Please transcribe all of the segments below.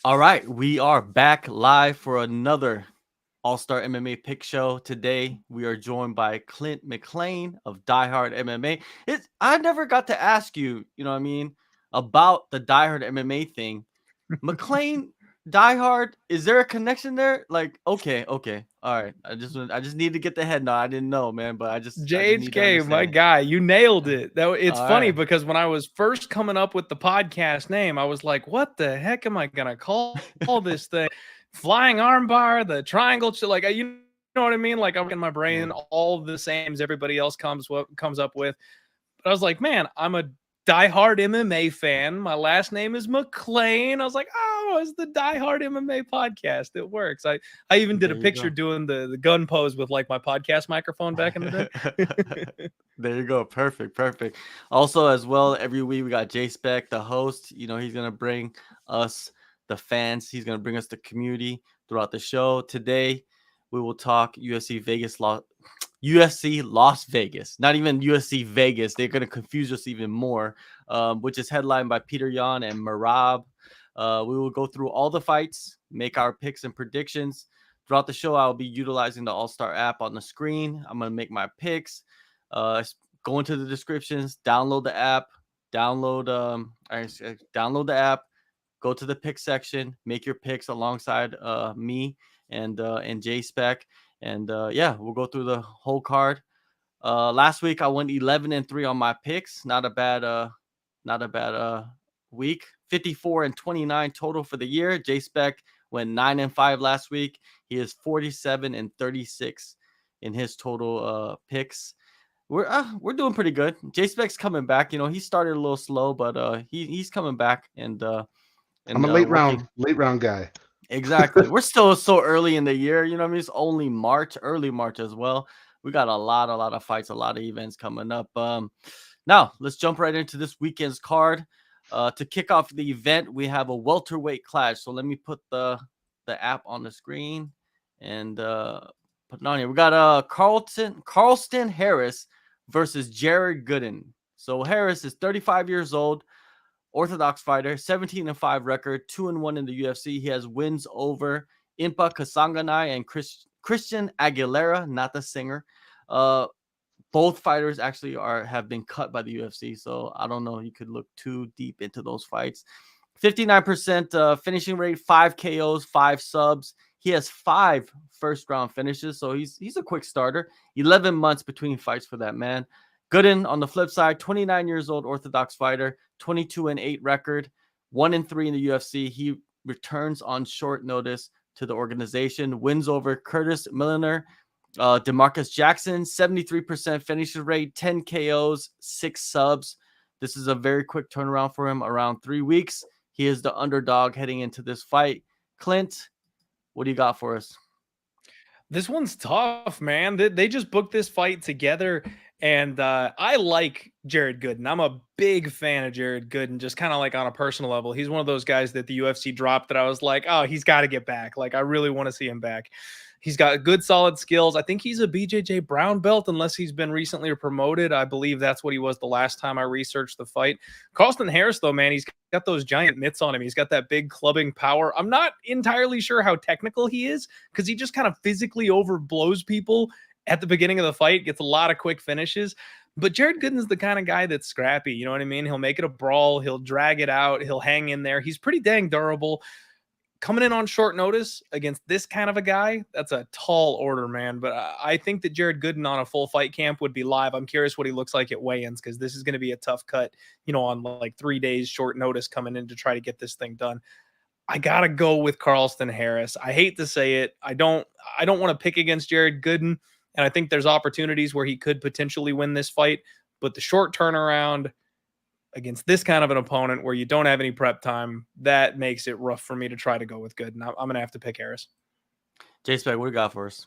All right, we are back live for another All-Star MMA pick show. Today, we are joined by Clint MacLean of Diehard MMA. I never got to ask you, you know what I mean, about the Diehard MMA thing. MacLean, Diehard, is there a connection there? Like, okay, all right. I just need to get the head nod. I didn't know, man, but I just need to JHK, my understand. guy, you nailed it. It's All funny right. because when I was first coming up with the podcast name, I was like, "What the heck am I gonna call this thing? Flying armbar, the triangle, you know what I mean? Like I'm in my brain Yeah. all the same names everybody else comes up with. But I was like, man, I'm a diehard MMA fan. My last name is MacLean. I was like, oh, it's the diehard MMA podcast. It works. I even did a There you picture go. doing the gun pose with like my podcast microphone back in the day. There you go. Perfect. Perfect. Also, as well, every week we got JSpec, the host. You know, he's going to bring us the fans, he's going to bring us the community throughout the show. Today, we will talk UFC Las Vegas, not even UFC Vegas. They're going to confuse us even more, which is headlined by Petr and Merab. We will go through all the fights, make our picks and predictions. Throughout the show, I'll be utilizing the AllStar app on the screen. I'm going to make my picks. Go into the descriptions, download the app, download the app, go to the pick section, make your picks alongside me and JSpec. And yeah, we'll go through the whole card. Last week I went 11-3 on my picks. Not a bad week. 54-29 total for the year. JSpec went 9-5 last week. He is 47-36 in his total picks. We're doing pretty good. JSpec's coming back. You know, he started a little slow, but he's coming back I'm and a late working. round guy. Exactly. We're still so early in the year. You know what I mean? It's only March, early March as well. We got a lot of fights, a lot of events coming up. Now let's jump right into this weekend's card. To kick off the event, we have a welterweight clash. So let me put the app on the screen and put it on here. We got Carlton Harris versus Jared Gooden. So Harris is 35 years old. Orthodox fighter, 17-5 record, 2-1 in the UFC. He has wins over Impa Kasanganay and Christian Aguilera, not the singer. Both fighters actually have been cut by the UFC, so I don't know. You could look too deep into those fights. 59% finishing rate, 5 KOs, 5 subs. He has 5 first round finishes, so he's a quick starter. 11 months between fights for that man. Gooden on the flip side, 29 years old, Orthodox fighter, 22-8 record, 1-3 in the UFC. He returns on short notice to the organization, wins over Curtis Milliner, DeMarcus Jackson, 73% finishing rate, 10 KOs, 6 subs. This is a very quick turnaround for him, around 3 weeks. He is the underdog heading into this fight. Clint, what do you got for us? This one's tough, man. They just booked this fight together, and I like Jared Gooden. I'm a big fan of Jared Gooden, just kind of like on a personal level. He's one of those guys that the UFC dropped that I was like, oh, he's got to get back. Like, I really want to see him back. He's got good, solid skills. I think he's a BJJ brown belt, unless he's been recently promoted. I believe that's what he was the last time I researched the fight. Carlton Harris, though, man, he's got those giant mitts on him. He's got that big clubbing power. I'm not entirely sure how technical he is because he just kind of physically overblows people at the beginning of the fight, gets a lot of quick finishes. But Jared Gooden's the kind of guy that's scrappy. You know what I mean? He'll make it a brawl. He'll drag it out. He'll hang in there. He's pretty dang durable. Coming in on short notice against this kind of a guy, that's a tall order, man. But I think that Jared Gooden on a full fight camp would be live. I'm curious what he looks like at weigh-ins because this is going to be a tough cut, you know, on like 3 days short notice coming in to try to get this thing done. I got to go with Carlton Harris. I hate to say it. I don't want to pick against Jared Gooden, and I think there's opportunities where he could potentially win this fight, but the short turnaround against this kind of an opponent where you don't have any prep time, that makes it rough for me to try to go with Gooden. I'm going to have to pick Harris. JSpec, what do you got for us?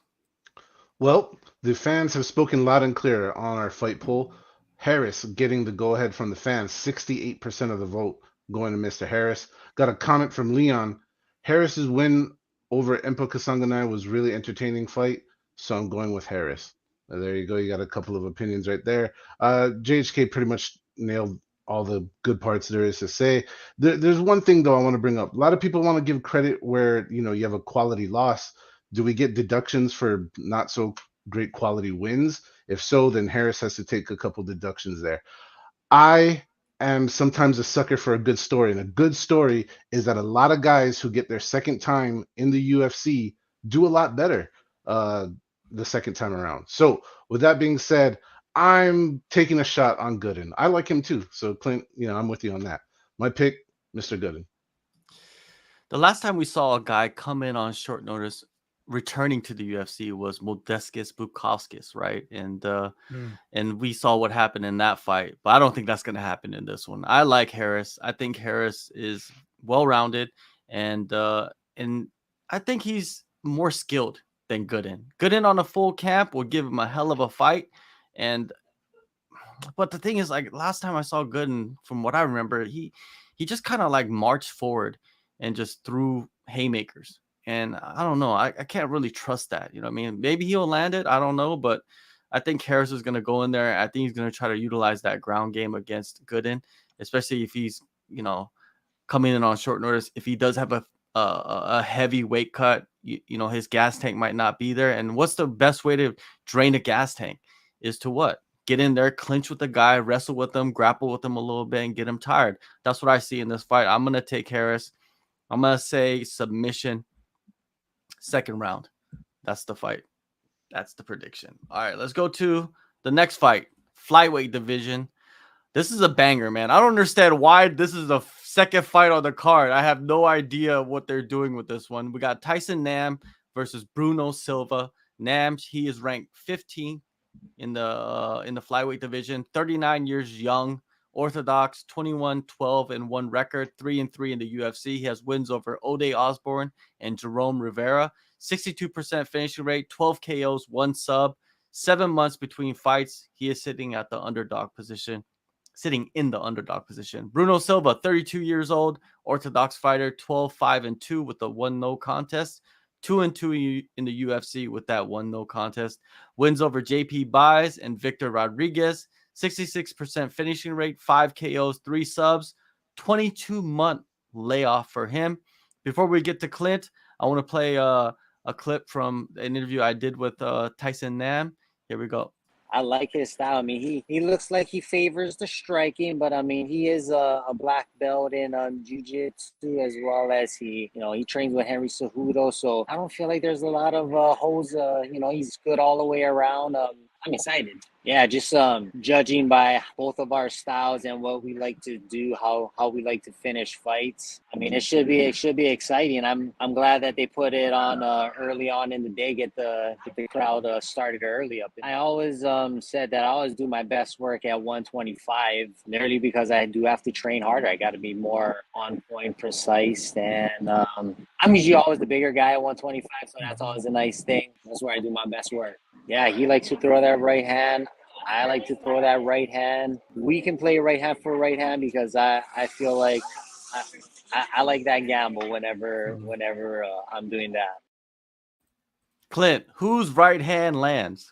Well, the fans have spoken loud and clear on our fight poll. Harris getting the go-ahead from the fans, 68% of the vote going to Mr. Harris. Got a comment from Leon. Harris's win over Impa Kasanganay was really entertaining fight, so I'm going with Harris. There you go. You got a couple of opinions right there. JHK pretty much nailed all the good parts there is to say. There's one thing though I want to bring up. A lot of people want to give credit where you have a quality loss. Do we get deductions for not so great quality wins? If so, then Harris has to take a couple deductions there. I am sometimes a sucker for a good story, and a good story is that a lot of guys who get their second time in the UFC do a lot better the second time around. So, with that being said, I'm taking a shot on Gooden. I like him too. So, Clint, I'm with you on that. My pick, Mr. Gooden. The last time we saw a guy come in on short notice returning to the UFC was Modestas Bukauskas, right? And we saw what happened in that fight, but I don't think that's going to happen in this one. I like Harris. I think Harris is well-rounded, and I think he's more skilled than Gooden. Gooden on a full camp will give him a hell of a fight, but the thing is, like last time I saw Gooden, from what I remember, he just kind of like marched forward and just threw haymakers. And I don't know. I can't really trust that. You know what I mean? Maybe he'll land it. I don't know. But I think Harris is going to go in there. I think he's going to try to utilize that ground game against Gooden, especially if he's, coming in on short notice. If he does have a heavy weight cut, his gas tank might not be there. And what's the best way to drain a gas tank is to what? Get in there, clinch with the guy, wrestle with him, grapple with him a little bit, and get him tired. That's what I see in this fight. I'm going to take Harris. I'm going to say submission. Second round. That's the fight. That's the prediction. All right, let's go to the next fight. Flyweight division. This is a banger, man. I don't understand why this is the second fight on the card. I have no idea what they're doing with this one. We got Tyson Nam versus Bruno Silva. Nam, he is ranked 15 in the flyweight division. 39 years young. Orthodox, 21-12-1 record, 3-3 in the UFC. He has wins over Ode Osborne and Jerome Rivera. 62% finishing rate, 12 KOs, 1 sub. 7 months between fights. He is sitting in the underdog position. Bruno Silva, 32 years old, Orthodox fighter, 12-5-2 with a 1-0 contest. 2-2 in the UFC with that 1-0 contest. Wins over JP Baez and Victor Rodriguez. 66% finishing rate, 5 KOs, 3 subs, 22-month layoff for him. Before we get to Clint, I want to play a clip from an interview I did with Tyson Nam. Here we go. I like his style. I mean, he looks like he favors the striking, but I mean, he is a black belt in jiu-jitsu, as well as he trains with Henry Cejudo. So I don't feel like there's a lot of holes. He's good all the way around. I'm excited. Yeah, just judging by both of our styles and what we like to do, how we like to finish fights. I mean, it should be exciting. I'm glad that they put it on early on in the day, get the crowd started early up. I always said that I always do my best work at 125, merely because I do have to train harder. I got to be more on point, precise, and I'm usually always the bigger guy at 125, so that's always a nice thing. That's where I do my best work. Yeah, he likes to throw that right hand. I like to throw that right hand. We can play right hand for right hand because I feel like I like that gamble whenever I'm doing that. Clint, whose right hand lands?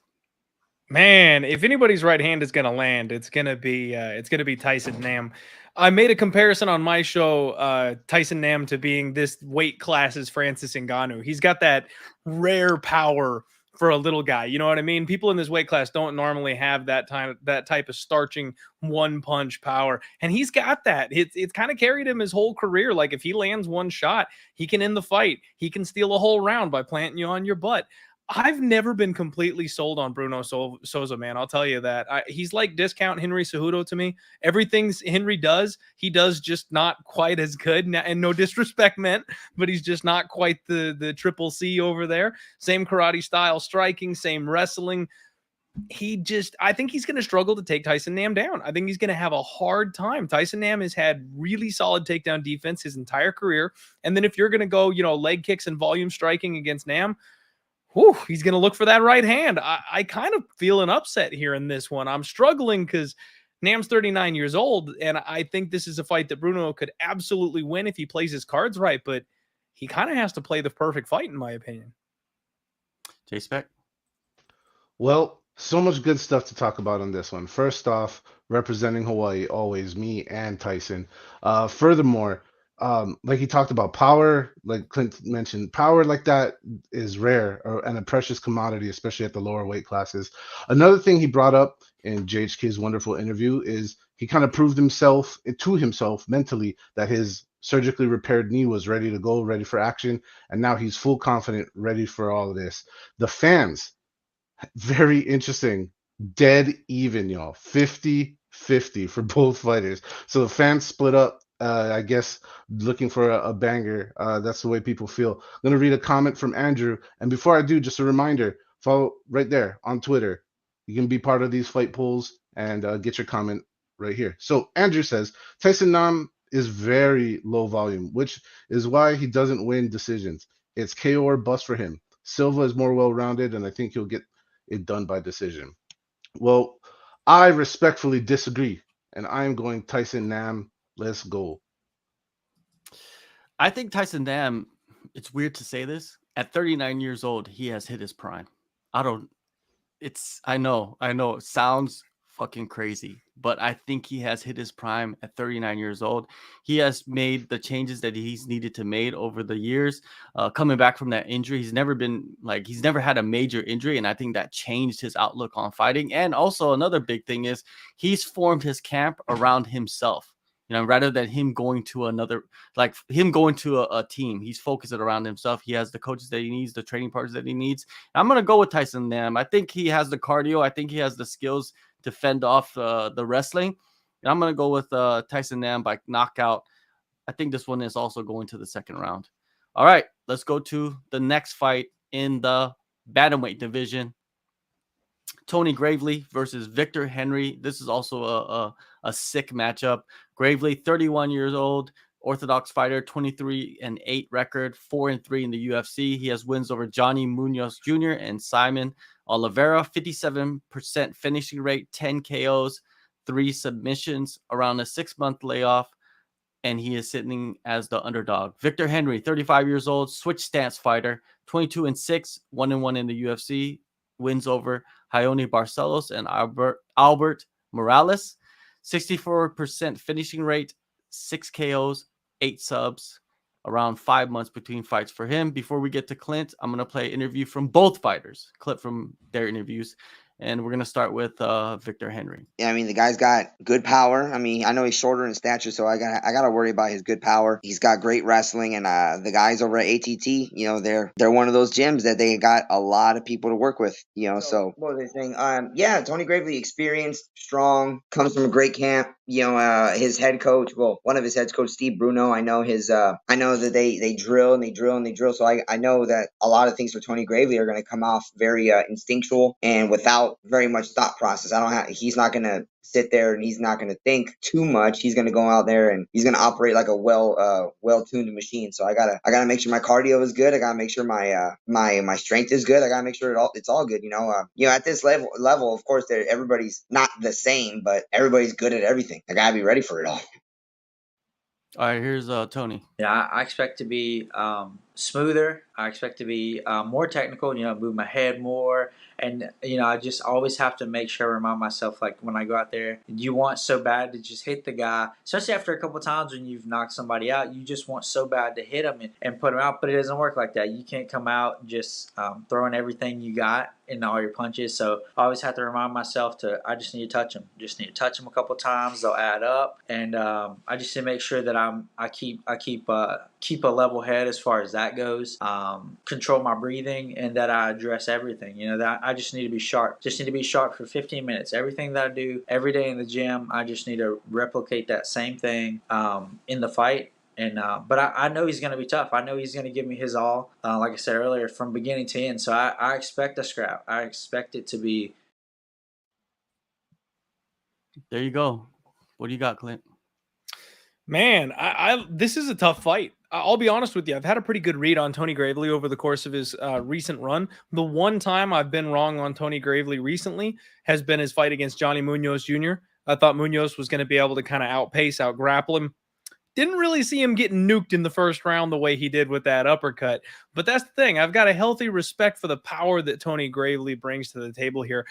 Man, if anybody's right hand is going to land, it's going to be Tyson Nam. I made a comparison on my show, Tyson Nam to being this weight class's Francis Ngannou. He's got that rare power for a little guy. You know what I mean? People in this weight class don't normally have that type of starching one punch power. And he's got that. It's kind of carried him his whole career. Like if he lands one shot, he can end the fight. He can steal a whole round by planting you on your butt. I've never been completely sold on Bruno Souza, man. I'll tell you that. He's like discount Henry Cejudo to me. Everything Henry does, he does just not quite as good. And no disrespect meant, but he's just not quite the triple C over there. Same karate style striking, same wrestling. I think he's going to struggle to take Tyson Nam down. I think he's going to have a hard time. Tyson Nam has had really solid takedown defense his entire career. And then if you're going to go, leg kicks and volume striking against Nam, he's going to look for that right hand. I kind of feel an upset here in this one. I'm struggling because Nam's 39 years old, and I think this is a fight that Bruno could absolutely win if he plays his cards right, but he kind of has to play the perfect fight, in my opinion. JSpec? Well, so much good stuff to talk about on this one. First off, representing Hawaii always, me and Tyson. Furthermore, like he talked about power, like Clint mentioned, power like that is rare and a precious commodity, especially at the lower weight classes. Another thing he brought up in JHK's wonderful interview is he kind of proved himself to himself mentally that his surgically repaired knee was ready to go, ready for action, and now he's full confident, ready for all of this. The fans, very interesting, dead even, y'all, 50-50 for both fighters. So the fans split up. I guess looking for a banger. That's the way people feel. I'm gonna read a comment from Andrew, and before I do, just a reminder: follow right there on Twitter. You can be part of these fight polls and get your comment right here. So Andrew says Tyson Nam is very low volume, which is why he doesn't win decisions. It's KO or bust for him. Silva is more well-rounded, and I think he'll get it done by decision. Well, I respectfully disagree, and I am going Tyson Nam. Let's go. I think Tyson Nam, it's weird to say this, at 39 years old, he has hit his prime. I know, it sounds fucking crazy, but I think he has hit his prime at 39 years old. He has made the changes that he's needed to make over the years. Coming back from that injury, he's never had a major injury, and I think that changed his outlook on fighting. And also another big thing is he's formed his camp around himself. Rather than him going to a team, he's focused around himself. He has the coaches that he needs, the training partners that he needs. I'm going to go with Tyson Nam. I think he has the cardio. I think he has the skills to fend off the wrestling. And I'm going to go with Tyson Nam by knockout. I think this one is also going to the second round. All right, let's go to the next fight in the bantamweight division. Tony Gravely versus Victor Henry. This is also a sick matchup. Gravely, 31 years old, Orthodox fighter, 23-8 record, 4-3 in the UFC. He has wins over Johnny Munoz Jr. and Simon Oliveira, 57% finishing rate, 10 KOs, 3 submissions, around a 6-month layoff, and he is sitting as the underdog. Victor Henry, 35 years old, switch stance fighter, 22-6, 1-1 in the UFC, wins over Ione Barcelos and Albert Morales, 64% finishing rate, 6 KOs, 8 subs, around 5 months between fights for him. Before we get to Clint, I'm going to play an interview from both fighters, clip from their interviews. And we're going to start with Victor Henry. Yeah, I mean, the guy's got good power. I mean, I know he's shorter in stature, so I got to worry about his good power. He's got great wrestling, and the guys over at ATT, they're one of those gyms that they got a lot of people to work with, So what was I saying? Yeah, Tony Gravely, experienced, strong, comes from a great camp. His head coach, one of his head coach, Steve Bruno, I know that they drill and they drill and they drill. So I know that a lot of things for Tony Gravely are going to come off very instinctual and without very much thought process. He's not going to sit there and he's not going to think too much. He's going to go out there and he's going to operate like a well-tuned machine. So I gotta make sure my cardio is good. I gotta make sure my strength is good. I gotta make sure it's all good. At this level, of course, everybody's not the same, but everybody's good at everything. I gotta be ready for it all. All right, here's Tony. Yeah, I expect to be smoother. I expect to be more technical, move my head more. And, I just always have to make sure I remind myself, like, when I go out there, you want so bad to just hit the guy, especially after a couple of times when you've knocked somebody out, you just want so bad to hit them and put them out, but it doesn't work like that. You can't come out just throwing everything you got in all your punches. So I always have to remind myself I just need to touch them. Just need to touch them a couple of times. They'll add up. And I just need to make sure that I keep a level head as far as that goes, control my breathing, and that I address everything. That I just need to be sharp. Just need to be sharp for 15 minutes. Everything that I do every day in the gym, I just need to replicate that same thing in the fight. And but I know he's going to be tough. I know he's going to give me his all, like I said earlier, from beginning to end. So I expect a scrap. I expect it to be. There you go. What do you got, Clint? Man, this is a tough fight. I'll be honest with you. I've had a pretty good read on Tony Gravely over the course of his recent run. The one time I've been wrong on Tony Gravely recently has been his fight against Johnny Munoz Jr. I thought Munoz was going to be able to kind of out-grapple him. Didn't really see him getting nuked in the first round the way he did with that uppercut. But that's the thing. I've got a healthy respect for the power that Tony Gravely brings to the table here.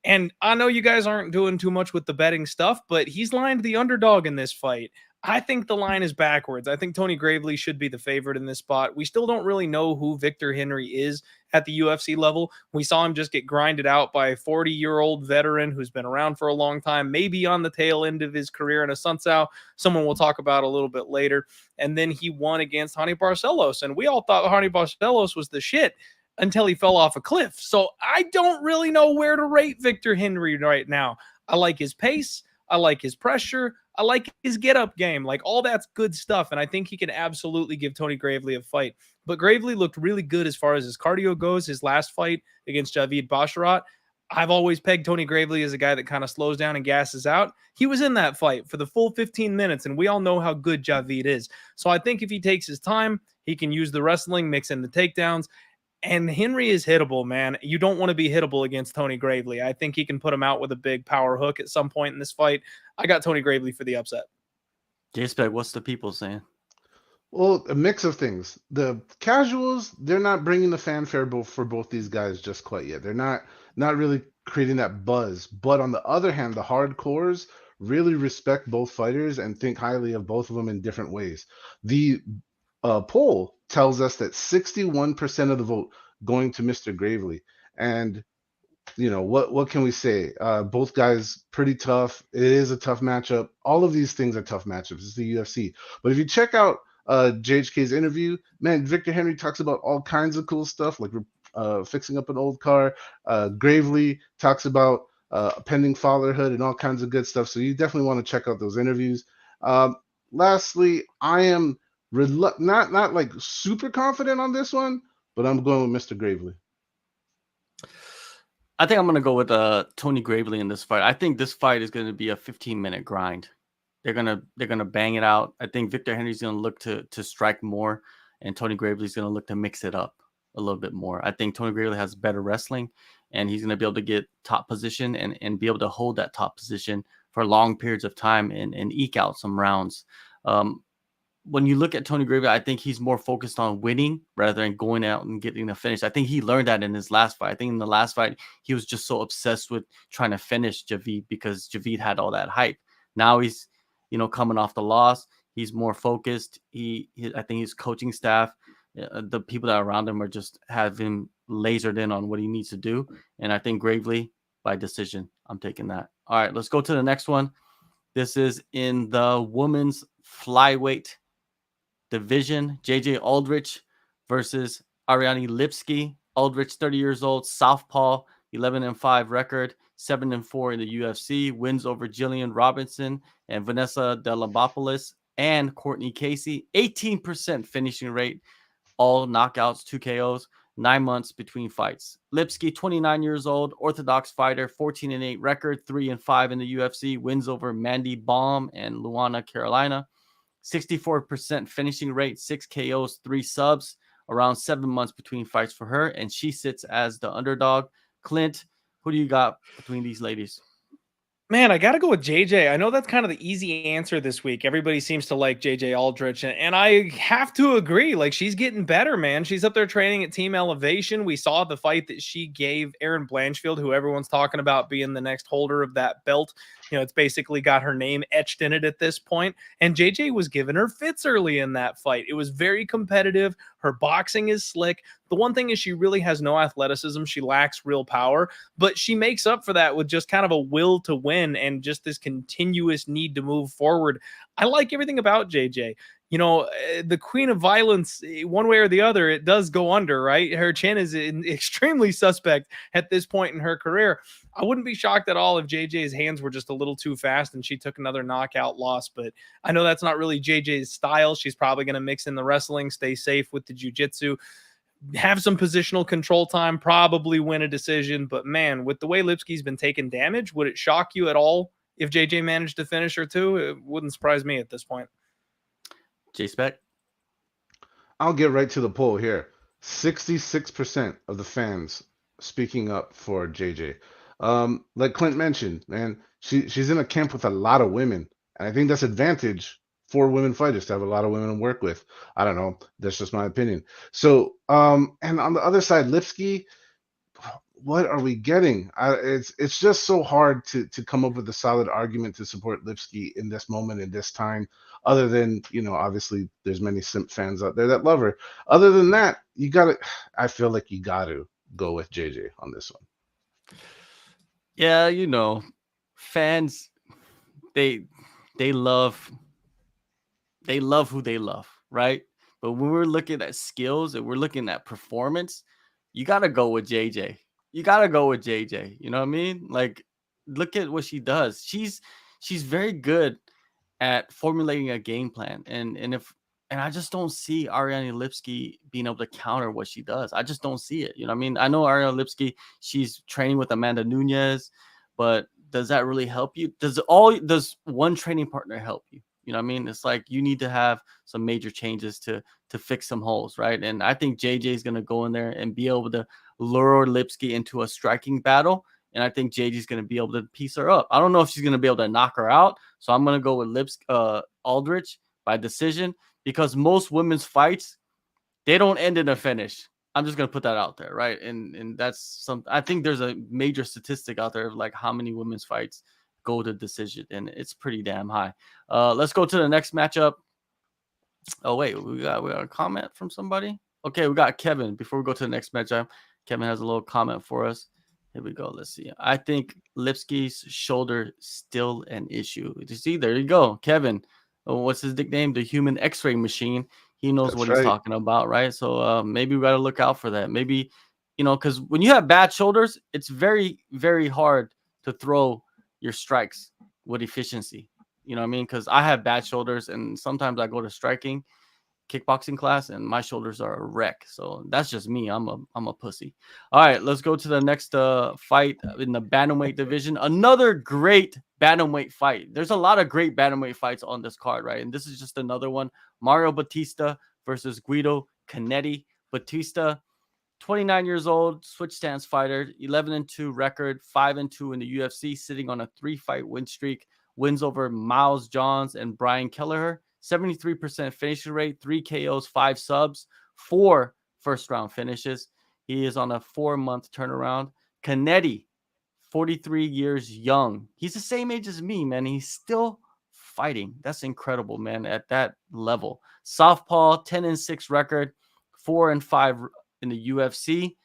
And I know you guys aren't doing too much with the betting stuff, but he's lined the underdog in this fight. I think the line is backwards. I think Tony Gravely should be the favorite in this spot. We still don't really know who Victor Henry is at the UFC level. We saw him just get grinded out by a 40-year-old veteran who's been around for a long time, maybe on the tail end of his career in a Sunsao, someone we'll talk about a little bit later. And then he won against Hani Barcelos, and we all thought Hani Barcelos was the shit until he fell off a cliff. So I don't really know where to rate Victor Henry right now. I like his pace. I like his pressure. I like his get-up game. Like, all that's good stuff, and I think he can absolutely give Tony Gravely a fight. But Gravely looked really good as far as his cardio goes. His last fight against Javid Basharat, I've always pegged Tony Gravely as a guy that kind of slows down and gasses out. He was in that fight for the full 15 minutes, and we all know how good Javid is. So I think if he takes his time, he can use the wrestling, mix in the takedowns, and Henry is hittable, man. You don't want to be hittable against Tony Gravely. I think he can put him out with a big power hook at some point in this fight. I got Tony Gravely for the upset. JSpec, what's the people saying? Well, a mix of things. The casuals, they're not bringing the fanfare for both these guys just quite yet. They're not really creating that buzz. But on the other hand, the hardcores really respect both fighters and think highly of both of them in different ways. The poll tells us that 61% of the vote going to Mr. Gravely. And you know, what can we say? Both guys pretty tough. It is a tough matchup. All of these things are tough matchups. It's the UFC. But if you check out JHK's interview, man, Victor Henry talks about all kinds of cool stuff, like fixing up an old car. Gravely talks about pending fatherhood and all kinds of good stuff. So you definitely want to check out those interviews. Lastly, I am not like super confident on this one, but I'm going with Mr. Gravely. I think I'm going to go with Tony Gravely in this fight. I think this fight is going to be a 15-minute grind. They're gonna bang it out. I think Victor Henry's going to look to strike more, and Tony Gravely's going to look to mix it up a little bit more. I think Tony Gravely has better wrestling, and he's going to be able to get top position and be able to hold that top position for long periods of time and eke out some rounds. When you look at Tony Gravely, I think he's more focused on winning rather than going out and getting a finish. I think he learned that in his last fight. I think in the last fight, he was just so obsessed with trying to finish Javid because Javid had all that hype. Now he's, coming off the loss. He's more focused. I think his coaching staff, the people that are around him, are just have him lasered in on what he needs to do. And I think Gravely, by decision, I'm taking that. All right, let's go to the next one. This is in the women's flyweight division. JJAldrich versus Ariana Lipsky. Aldrich, 30 years old, southpaw, 11-5 record, 7-4 in the UFC. Wins over Jillian Robinson and Vanessa Delabopoulos and Cortney Casey. 18% finishing rate, all knockouts, 2 KOs. 9 months between fights. Lipsky, 29 years old, orthodox fighter, 14-8 record, 3-5 in the UFC. Wins over Mandy Baum and Luana Carolina. 64% finishing rate, 6 KOs, 3 subs, around 7 months between fights for her, and she sits as the underdog. Clint, who do you got between these ladies? Man, I got to go with JJ. I know that's kind of the easy answer this week. Everybody seems to like JJAldrich, and I have to agree. Like, she's getting better, man. She's up there training at Team Elevation. We saw the fight that she gave Erin Blanchfield, who everyone's talking about being the next holder of that belt. It's basically got her name etched in it at this point. And JJ was giving her fits early in that fight. It was very competitive. Her boxing is slick. The one thing is she really has no athleticism. She lacks real power, but she makes up for that with just kind of a will to win and just this continuous need to move forward. I like everything about JJ. The queen of violence, one way or the other, it does go under, right? Her chin is extremely suspect at this point in her career. I wouldn't be shocked at all if JJ's hands were just a little too fast and she took another knockout loss, but I know that's not really JJ's style. She's probably going to mix in the wrestling, stay safe with the jiu-jitsu, have some positional control time, probably win a decision. But man, with the way Lipsky's been taking damage, would it shock you at all if JJ managed to finish her too? It wouldn't surprise me at this point. JSpec? I'll get right to the poll here. 66% of the fans speaking up for JJ. Like Clint mentioned, man, she's in a camp with a lot of women, and I think that's advantage for women fighters to have a lot of women to work with. I don't know. That's just my opinion. So, and on the other side, Lipsky, what are we getting? It's just so hard to come up with a solid argument to support Lipsky in this moment, in this time, other than, obviously there's many simp fans out there that love her. Other than that, I feel like you got to go with JJ on this one. Yeah, fans, they love who they love, right? But when we're looking at skills and we're looking at performance, you got to go with JJ. You got to go with JJ. You know what I mean? Like, look at what she does. She's very good at formulating a game plan. And I just don't see Ariana Lipsky being able to counter what she does. I just don't see it. You know what I mean? I know Ariana Lipsky, she's training with Amanda Nunes, but does that really help you? Does one training partner help you? You know what I mean? It's like you need to have some major changes to fix some holes, right? And I think JJ is going to go in there and be able to lure Lipsky into a striking battle. And I think JJ is going to be able to piece her up. I don't know if she's going to be able to knock her out. So I'm going to go with JJAldrich by decision, because most women's fights, they don't end in a finish. I'm just going to put that out there, right? And that's something. I think there's a major statistic out there of like how many women's fights go to decision, and it's pretty damn high. Let's go to the next matchup. Oh wait, we got a comment from somebody. Okay, we got Kevin. Before we go to the next matchup, Kevin has a little comment for us. Here we go. Let's see. I think Lipsky's shoulder still an issue. You see, there you go, Kevin. What's his nickname? The human X-ray machine. He knows what he's talking about, right? So maybe we got to look out for that. Maybe, because when you have bad shoulders, it's very, very hard to throw your strikes with efficiency. You know what I mean? Because I have bad shoulders, and sometimes I go to striking kickboxing class and my shoulders are a wreck. So that's just me. I'm a pussy. All right, let's go to the next fight in the bantamweight division. Another great bantamweight fight. There's a lot of great bantamweight fights on this card, right? And this is just another one. Mario Batista versus Guido Canetti. Batista, 29 years old, switch stance fighter, 11-2 record, 5-2 in the UFC, sitting on a 3-fight win streak. Wins over Miles Johns and Brian Kelleher. 73% finishing rate, 3 KOs, 5 subs, 4 first-round finishes. He is on a 4-month turnaround. Canetti, 43 years young. He's the same age as me, man. He's still fighting. That's incredible, man, at that level. Southpaw, 10-6 record, 4-5 in the UFC.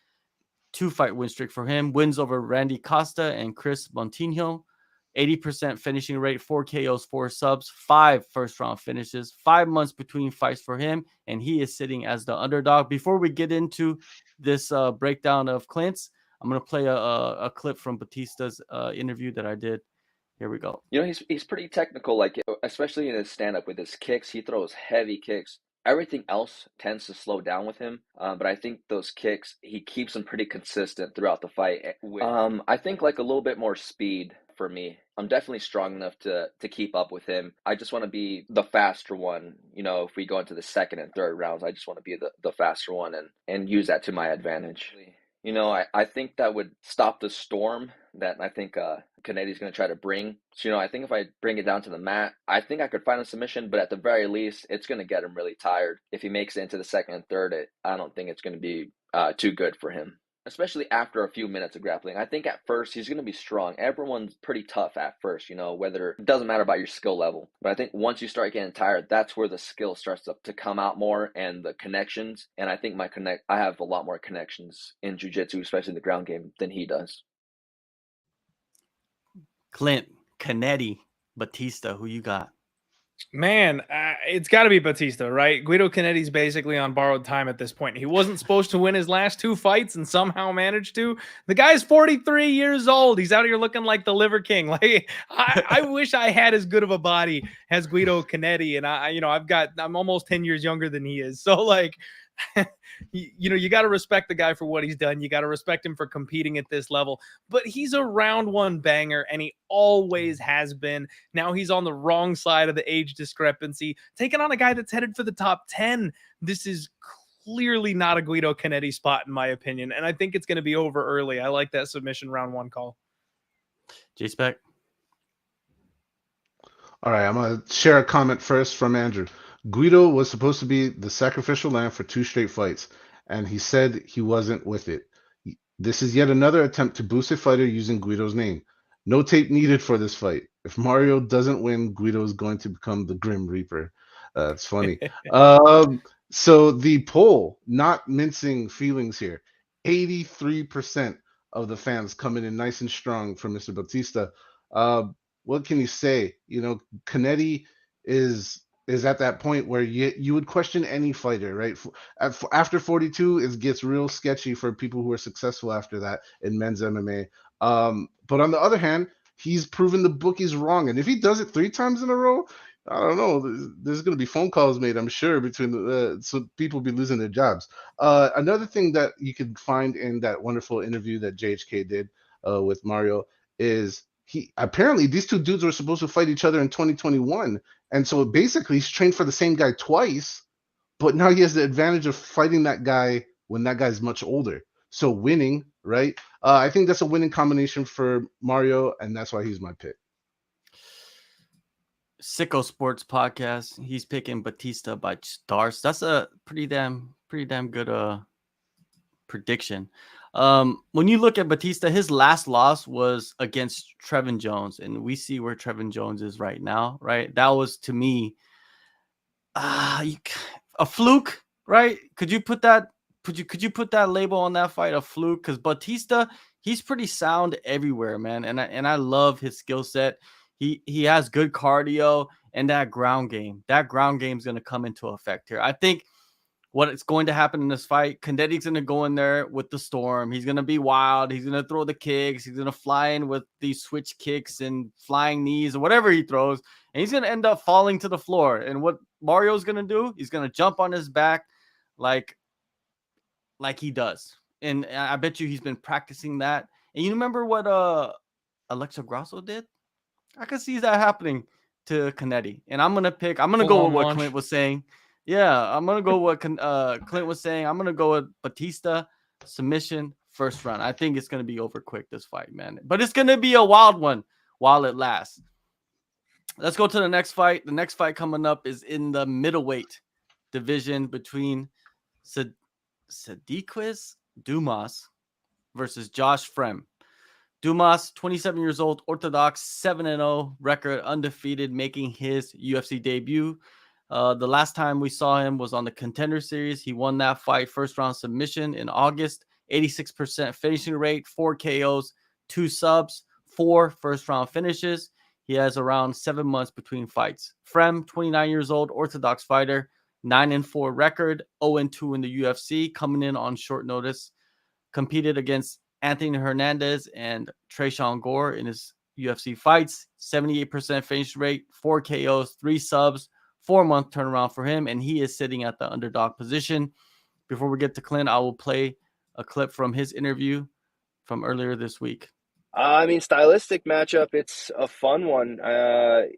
2-fight win streak for him. Wins over Randy Costa and Chris Montinho. 80% finishing rate, 4 KOs, 4 subs, 5 first-round finishes, 5 months between fights for him, and he is sitting as the underdog. Before we get into this breakdown of Clint's, I'm going to play a clip from Batista's interview that I did. Here we go. He's pretty technical, like especially in his stand-up with his kicks. He throws heavy kicks. Everything else tends to slow down with him, but I think those kicks, he keeps them pretty consistent throughout the fight. I think like a little bit more speed for me. I'm definitely strong enough to keep up with him. I just want to be the faster one. If we go into the second and third rounds, I just want to be the faster one and use that to my advantage. I think that would stop the storm that I think Canetti's going to try to bring. So, I think if I bring it down to the mat, I think I could find a submission, but at the very least, it's going to get him really tired. If he makes it into the second and third, I don't think it's going to be too good for him, especially after a few minutes of grappling. I think at first he's going to be strong. Everyone's pretty tough at first, whether it doesn't matter about your skill level. But I think once you start getting tired, that's where the skill starts to come out more and the connections. And I think I have a lot more connections in jiu-jitsu, especially the ground game, than he does. Clint, Canetti, Batista, who you got? Man, it's got to be Batista, right? Guido Canetti's basically on borrowed time at this point. He wasn't supposed to win his last 2 fights and somehow managed to. The guy's 43 years old. He's out here looking like the Liver King. Like I wish I had as good of a body as Guido Canetti, and I'm almost 10 years younger than he is. So like, you got to respect the guy for what he's done. You got to respect him for competing at this level. But he's a round 1 banger, and he always has been. Now he's on the wrong side of the age discrepancy, taking on a guy that's headed for the top 10. This is clearly not a Guido Canetti spot, in my opinion, and I think it's going to be over early. I like that submission round 1 call. JSpec. All right, I'm going to share a comment first from Andrew. Guido was supposed to be the sacrificial lamb for 2 straight fights, and he said he wasn't with it. This is yet another attempt to boost a fighter using Guido's name. No tape needed for this fight. If Mario doesn't win, Guido is going to become the Grim Reaper. It's funny. So the poll, not mincing feelings here, 83% of the fans coming in nice and strong for Mr. Batista. What can you say? You know, Canetti is at that point where you would question any fighter, right? After 42, it gets real sketchy for people who are successful after that in men's MMA. But on the other hand, he's proven the bookies wrong, and if he does it 3 times in a row, I don't know. There's going to be phone calls made, I'm sure, between so people be losing their jobs. Another thing that you can find in that wonderful interview that JHK did with Mario is apparently these two dudes were supposed to fight each other in 2021, and so basically he's trained for the same guy twice, but now he has the advantage of fighting that guy when that guy's much older. So winning, right? I think that's a winning combination for Mario, and that's why he's my pick. Sicko Sports Podcast. He's picking Batista by stars. That's a pretty damn good prediction. When you look at Batista, his last loss was against Trevin Jones, and we see where Trevin Jones is right now, right? That was, to me, a fluke, right? Could you put that label on that fight, a fluke? Because Batista, he's pretty sound everywhere, man, and I love his skill set. He has good cardio and that ground game. That ground game is going to come into effect here. I think what is going to happen in this fight, Canetti's going to go in there with the storm. He's going to be wild. He's going to throw the kicks. He's going to fly in with these switch kicks and flying knees or whatever he throws. And he's going to end up falling to the floor. And what Mario's going to do, he's going to jump on his back like he does. And I bet you he's been practicing that. And you remember what Alexa Grasso did? I can see that happening to Canetti. And I'm going to go with what Clint was saying. Yeah, I'm going to go with what Clint was saying. I'm going to go with Batista submission first round. I think it's going to be over quick, this fight, man. But it's going to be a wild one while it lasts. Let's go to the next fight. The next fight coming up is in the middleweight division between Sadiquez Dumas versus Josh Frem. Dumas, 27 years old, orthodox, 7-0 record, undefeated, making his UFC debut. The last time we saw him was on the Contender Series. He won that fight, first round submission in August, 86% finishing rate, 4 KOs, 2 subs, 4 first round finishes. He has around 7 months between fights. Frem, 29 years old, orthodox fighter, 9-4 record, 0-2 in the UFC, coming in on short notice. Competed against Anthony Hernandez and Tresean Gore in his UFC fights. 78% finish rate, 4 KOs, 3 subs, 4-month turnaround for him, and he is sitting at the underdog position. Before we get to Clint, I will play a clip from his interview from earlier this week. I mean, stylistic matchup, it's a fun one.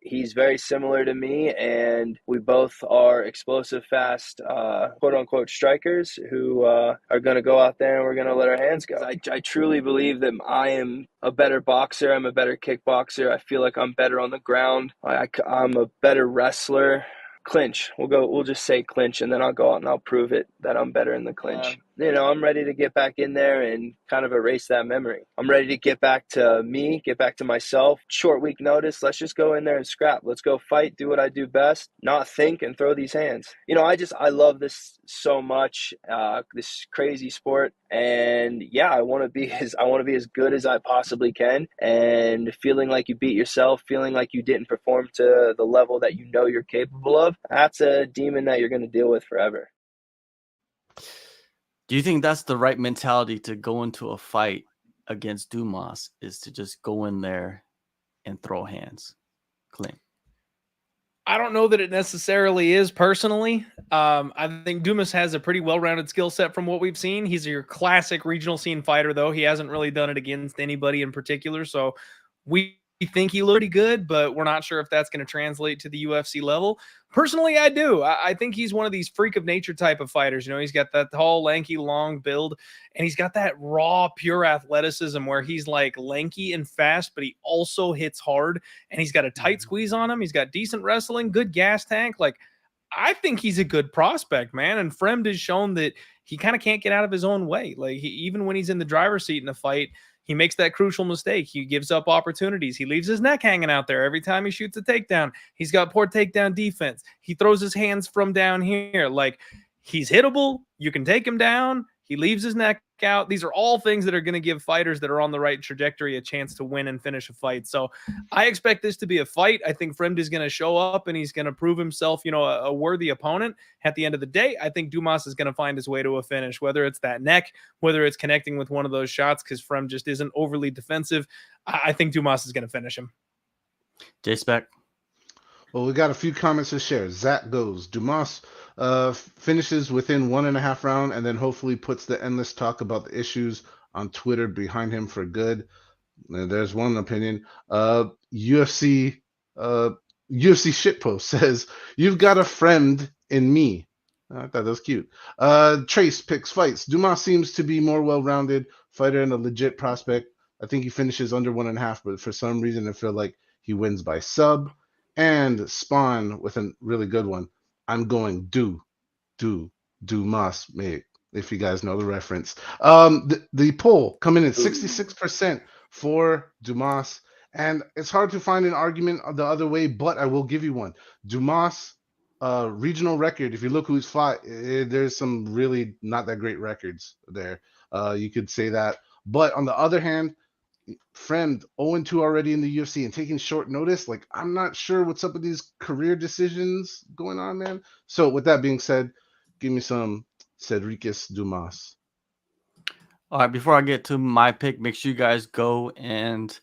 He's very similar to me, and we both are explosive, fast, quote-unquote strikers who are going to go out there and we're going to let our hands go. I truly believe that I am a better boxer. I'm a better kickboxer. I feel like I'm better on the ground. I'm a better wrestler. Clinch. We'll just say clinch, and then I'll go out and I'll prove it that I'm better in the clinch. I'm ready to get back in there and kind of erase that memory. I'm ready to get back to me, get back to myself. Short week notice. Let's just go in there and scrap. Let's go fight, do what I do best, not think and throw these hands. I love this so much, this crazy sport. And yeah, I want to be as good as I possibly can. And feeling like you beat yourself, feeling like you didn't perform to the level that you know you're capable of, that's a demon that you're going to deal with forever. Do you think that's the right mentality to go into a fight against Dumas, is to just go in there and throw hands? Clint? I don't know that it necessarily is personally. I think Dumas has a pretty well-rounded skill set from what we've seen. He's your classic regional scene fighter, though. He hasn't really done it against anybody in particular. So we think he looked pretty good, but we're not sure if that's going to translate to the UFC level. Personally, I do. I think he's one of these freak of nature type of fighters. He's got that tall, lanky, long build, and he's got that raw, pure athleticism where he's like lanky and fast, but he also hits hard, and he's got a tight squeeze on him. He's got decent wrestling, good gas tank. Like, I think he's a good prospect, man. And Frem has shown that he kind of can't get out of his own way. Like even when he's in the driver's seat in a fight, he makes that crucial mistake. He gives up opportunities. He leaves his neck hanging out there every time he shoots a takedown. He's got poor takedown defense. He throws his hands from down here. Like, he's hittable. You can take him down. He leaves his neck out. These are all things that are going to give fighters that are on the right trajectory a chance to win and finish a fight. So I expect this to be a fight. I think Frem is going to show up and he's going to prove himself, a worthy opponent. At the end of the day, I think Dumas is going to find his way to a finish, whether it's that neck, whether it's connecting with one of those shots, because Frem just isn't overly defensive. I think Dumas is going to finish him. JSpec. Well, we got a few comments to share. Zach goes, Dumas finishes within 1.5 rounds and then hopefully puts the endless talk about the issues on Twitter behind him for good. There's one opinion. UFC shitpost says, you've got a friend in me. I thought that was cute. Trace picks fights. Dumas seems to be more well-rounded fighter and a legit prospect. I think he finishes under 1.5, but for some reason I feel like he wins by sub. And Spann with a really good one. I'm going Dumas, mate, if you guys know the reference. The poll coming in 66% for Dumas, and it's hard to find an argument the other way, but I will give you one. Dumas, regional record, if you look who's fought, there's some really not that great records there. You could say that. But on the other hand, Frem 0-2 already in the UFC and taking short notice. Like, I'm not sure what's up with these career decisions going on, man. So with that being said, give me some Cedricus Dumas. All right, before I get to my pick, make sure you guys go and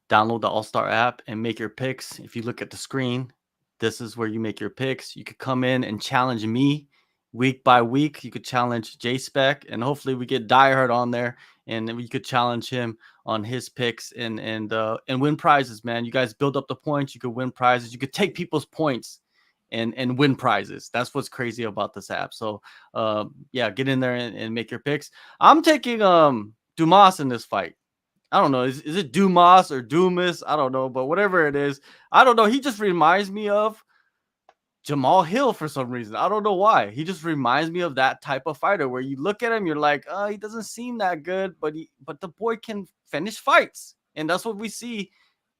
download the AllStar app and make your picks. If you look at the screen, this is where you make your picks. You could come in and challenge me week by week. You could challenge JSpec, and hopefully we get Diehard on there, and then we could challenge him on his picks and win prizes, man. You guys build up the points. You could win prizes. You could take people's points and win prizes. That's what's crazy about this app. So, yeah, get in there and make your picks. I'm taking Dumas in this fight. I don't know. Is it Dumas or Dumas? I don't know, but whatever it is, I don't know. He just reminds me of Jamal Hill for some reason. I don't know why. He just reminds me of that type of fighter where you look at him, you're like, oh, he doesn't seem that good, but the boy can finish fights. And that's what we see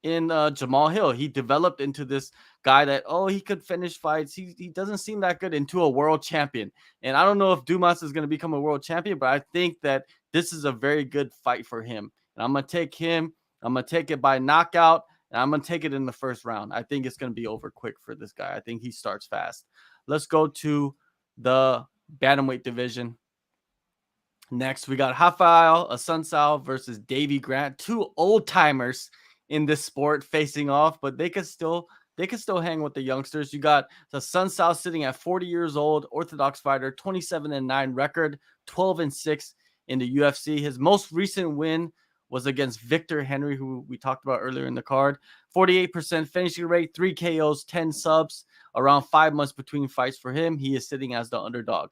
in Jamal Hill. He developed into this guy that, he could finish fights. He doesn't seem that good into a world champion. And I don't know if Dumas is going to become a world champion, but I think that this is a very good fight for him. And I'm going to take him. I'm going to take it by knockout. And I'm going to take it in the first round. I think it's going to be over quick for this guy. I think he starts fast. Let's go to the bantamweight division. Next, we got Rafael Assunção versus Davey Grant. Two old-timers in this sport facing off, but they could still hang with the youngsters. You got the Assunção sitting at 40 years old, orthodox fighter, 27-9 record, 12-6 in the UFC. His most recent win was against Victor Henry, who we talked about earlier in the card. 48% finishing rate, 3 KOs, 10 subs, around 5 months between fights for him. He is sitting as the underdog.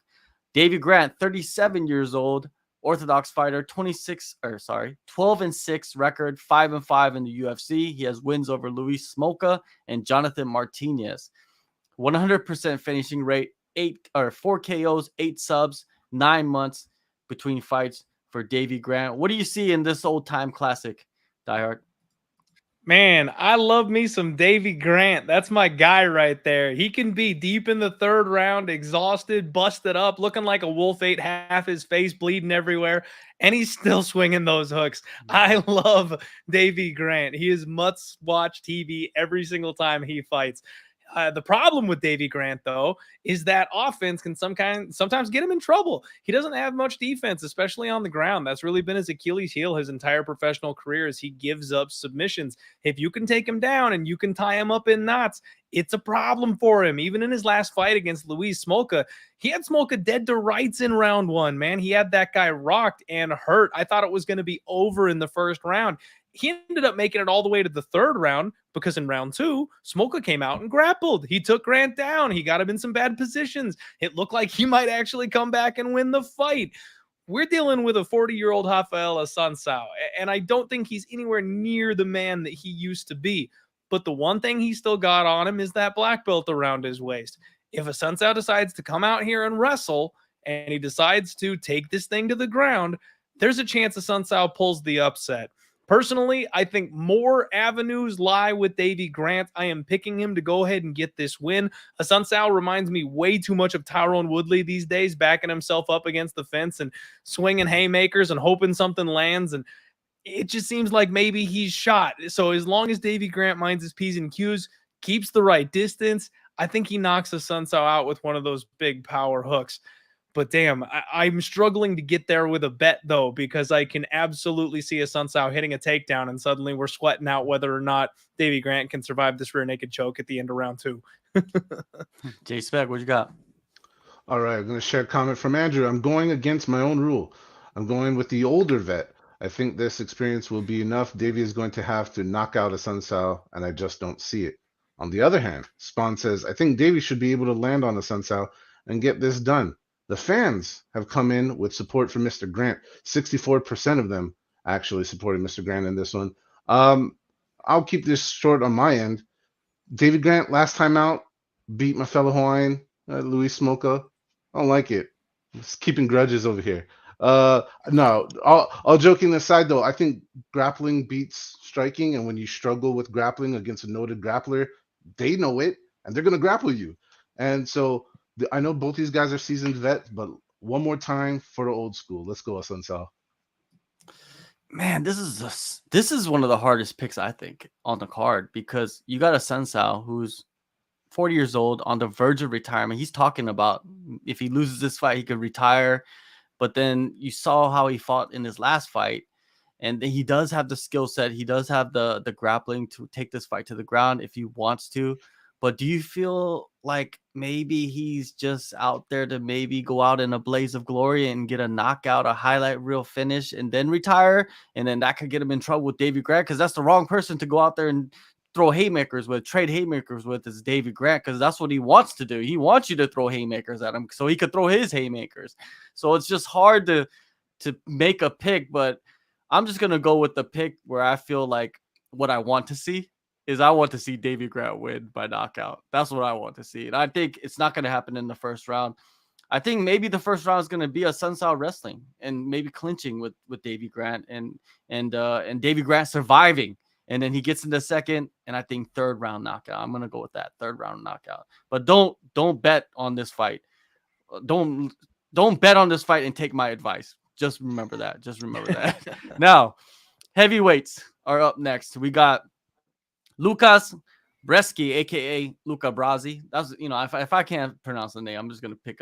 Davey Grant, 37 years old, orthodox fighter, 12-6 record, 5-5 in the UFC. He has wins over Luis Smolka and Jonathan Martinez. 100% finishing rate, 4 KOs, 8 subs, 9 months between fights for Davey Grant. What do you see in this old-time classic, Diehard? Man, I love me some Davey Grant. That's my guy right there. He can be deep in the third round, exhausted, busted up, looking like a wolf ate half his face, bleeding everywhere, and he's still swinging those hooks. I love Davey Grant. He is must-watch TV every single time he fights. The problem with Davey Grant, though, is that offense can sometimes get him in trouble. He doesn't have much defense, especially on the ground. That's really been his Achilles heel his entire professional career, as he gives up submissions. If you can take him down and you can tie him up in knots, it's a problem for him. Even in his last fight against Luis Smolka, he had Smolka dead to rights in round 1, man. He had that guy rocked and hurt. I thought it was going to be over in the first round. He ended up making it all the way to the third round because in round 2, Smolka came out and grappled. He took Grant down. He got him in some bad positions. It looked like he might actually come back and win the fight. We're dealing with a 40-year-old Rafael Assunção, and I don't think he's anywhere near the man that he used to be. But the one thing he still got on him is that black belt around his waist. If a Sunsao decides to come out here and wrestle and he decides to take this thing to the ground, there's a chance a Sunsao pulls the upset. Personally, I think more avenues lie with Davey Grant. I am picking him to go ahead and get this win. A Sunsao reminds me way too much of Tyrone Woodley these days, backing himself up against the fence and swinging haymakers and hoping something lands. And it just seems like maybe he's shot. So as long as Davey Grant minds his P's and Q's, keeps the right distance, I think he knocks the Sunsao out with one of those big power hooks. But damn, I'm struggling to get there with a bet, though, because I can absolutely see a Sunsao hitting a takedown, and suddenly we're sweating out whether or not Davey Grant can survive this rear naked choke at the end of round 2. JSpec, what you got? All right, I'm going to share a comment from Andrew. I'm going against my own rule. I'm going with the older vet. I think this experience will be enough. Davey is going to have to knock out a Sunsao, and I just don't see it. On the other hand, Spann says, I think Davey should be able to land on a Sunsao and get this done. The fans have come in with support for Mr. Grant. 64% of them actually supported Mr. Grant in this one. I'll keep this short on my end. David Grant, last time out, beat my fellow Hawaiian, Luis Smoka. I don't like it. Just keeping grudges over here. No, all joking aside, though, I think grappling beats striking, and when you struggle with grappling against a noted grappler, they know it, and they're going to grapple you. And so I know both these guys are seasoned vets, but one more time for the old school. Let's go, Sunsao. Man, this is one of the hardest picks, I think, on the card, because you got a Sunsao who's 40 years old, on the verge of retirement. He's talking about if he loses this fight, he could retire. But then you saw how he fought in his last fight, and he does have the skill set. He does have the grappling to take this fight to the ground if he wants to. But do you feel like maybe he's just out there to maybe go out in a blaze of glory and get a knockout, a highlight reel finish, and then retire? And then that could get him in trouble with Davey Grant, because that's the wrong person to go out there and throw haymakers with, trade haymakers with, is Davey Grant, because that's what he wants to do. He wants you to throw haymakers at him so he could throw his haymakers. So it's just hard to make a pick, but I'm just going to go with the pick where I feel like what I want to see is I want to see Davey Grant win by knockout. That's what I want to see. And I think it's not going to happen in the first round. I think maybe the first round is going to be a Sunsao wrestling and maybe clinching with Davey Grant and Davey Grant surviving. And then he gets in the second, and I think third round knockout. I'm going to go with that, third round knockout. But don't bet on this fight. Don't bet on this fight and take my advice. Just remember that. Just remember that. Now, heavyweights are up next. We got Lucas Bresky, aka Luca Brasi. That's, if I can't pronounce the name, I'm just gonna pick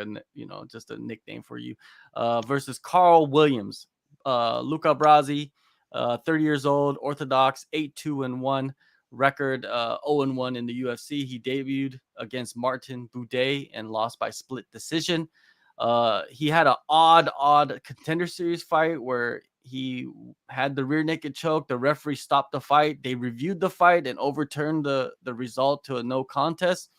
just a nickname for you. Versus Carl Williams. Luca Brasi, 30 years old, orthodox, 8-2-1 record, 0-1 in the UFC. He debuted against Martin Boudet and lost by split decision. He had an odd contender series fight where he had the rear naked choke. The referee stopped the fight. They reviewed the fight and overturned the result to a no contest,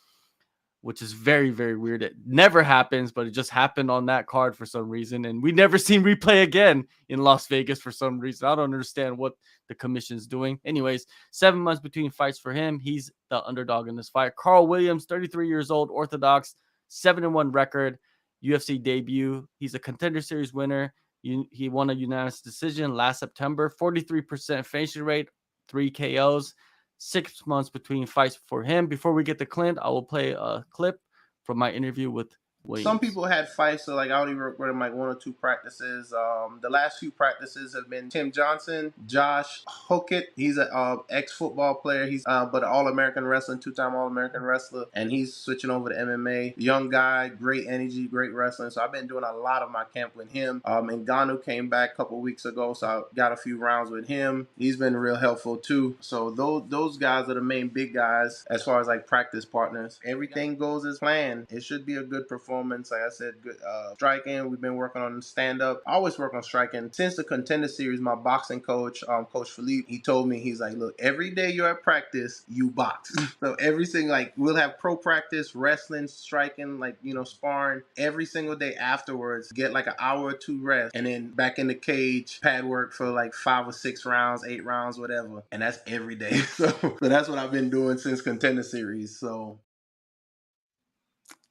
which is very, very weird. It never happens, but it just happened on that card for some reason. And we never seen replay again in Las Vegas for some reason. I don't understand what the commission's doing. Anyways, 7 months between fights for him. He's the underdog in this fight. Carl Williams, 33 years old, orthodox, 7-1 record, UFC debut. He's a contender series winner. He won a unanimous decision last September. 43% finishing rate, 3 KOs. 6 months between fights for him. Before we get to Clint, I will play a clip from my interview with Williams. Some people had fights, so like I only recorded like 1 or 2 practices. The last few practices have been Tim Johnson, Josh Hockett. He's an ex-football player. He's but an All-American wrestler, 2-time All-American wrestler, and he's switching over to MMA. Young guy, great energy, great wrestling. So I've been doing a lot of my camp with him. Ngannou came back a couple weeks ago, so I got a few rounds with him. He's been real helpful too. So those guys are the main big guys as far as like practice partners. Everything goes as planned. It should be a good performance. Like I said, good striking. We've been working on stand-up. I always work on striking. Since the contender series, my boxing coach, Coach Philippe, he told me, he's like, look, every day you're at practice, you box. So every single, like, we'll have pro practice, wrestling, striking, like, sparring. Every single day afterwards, get like an hour or 2 rest, and then back in the cage, pad work for like 5 or 6 rounds, 8 rounds, whatever. And that's every day. So that's what I've been doing since contender series. So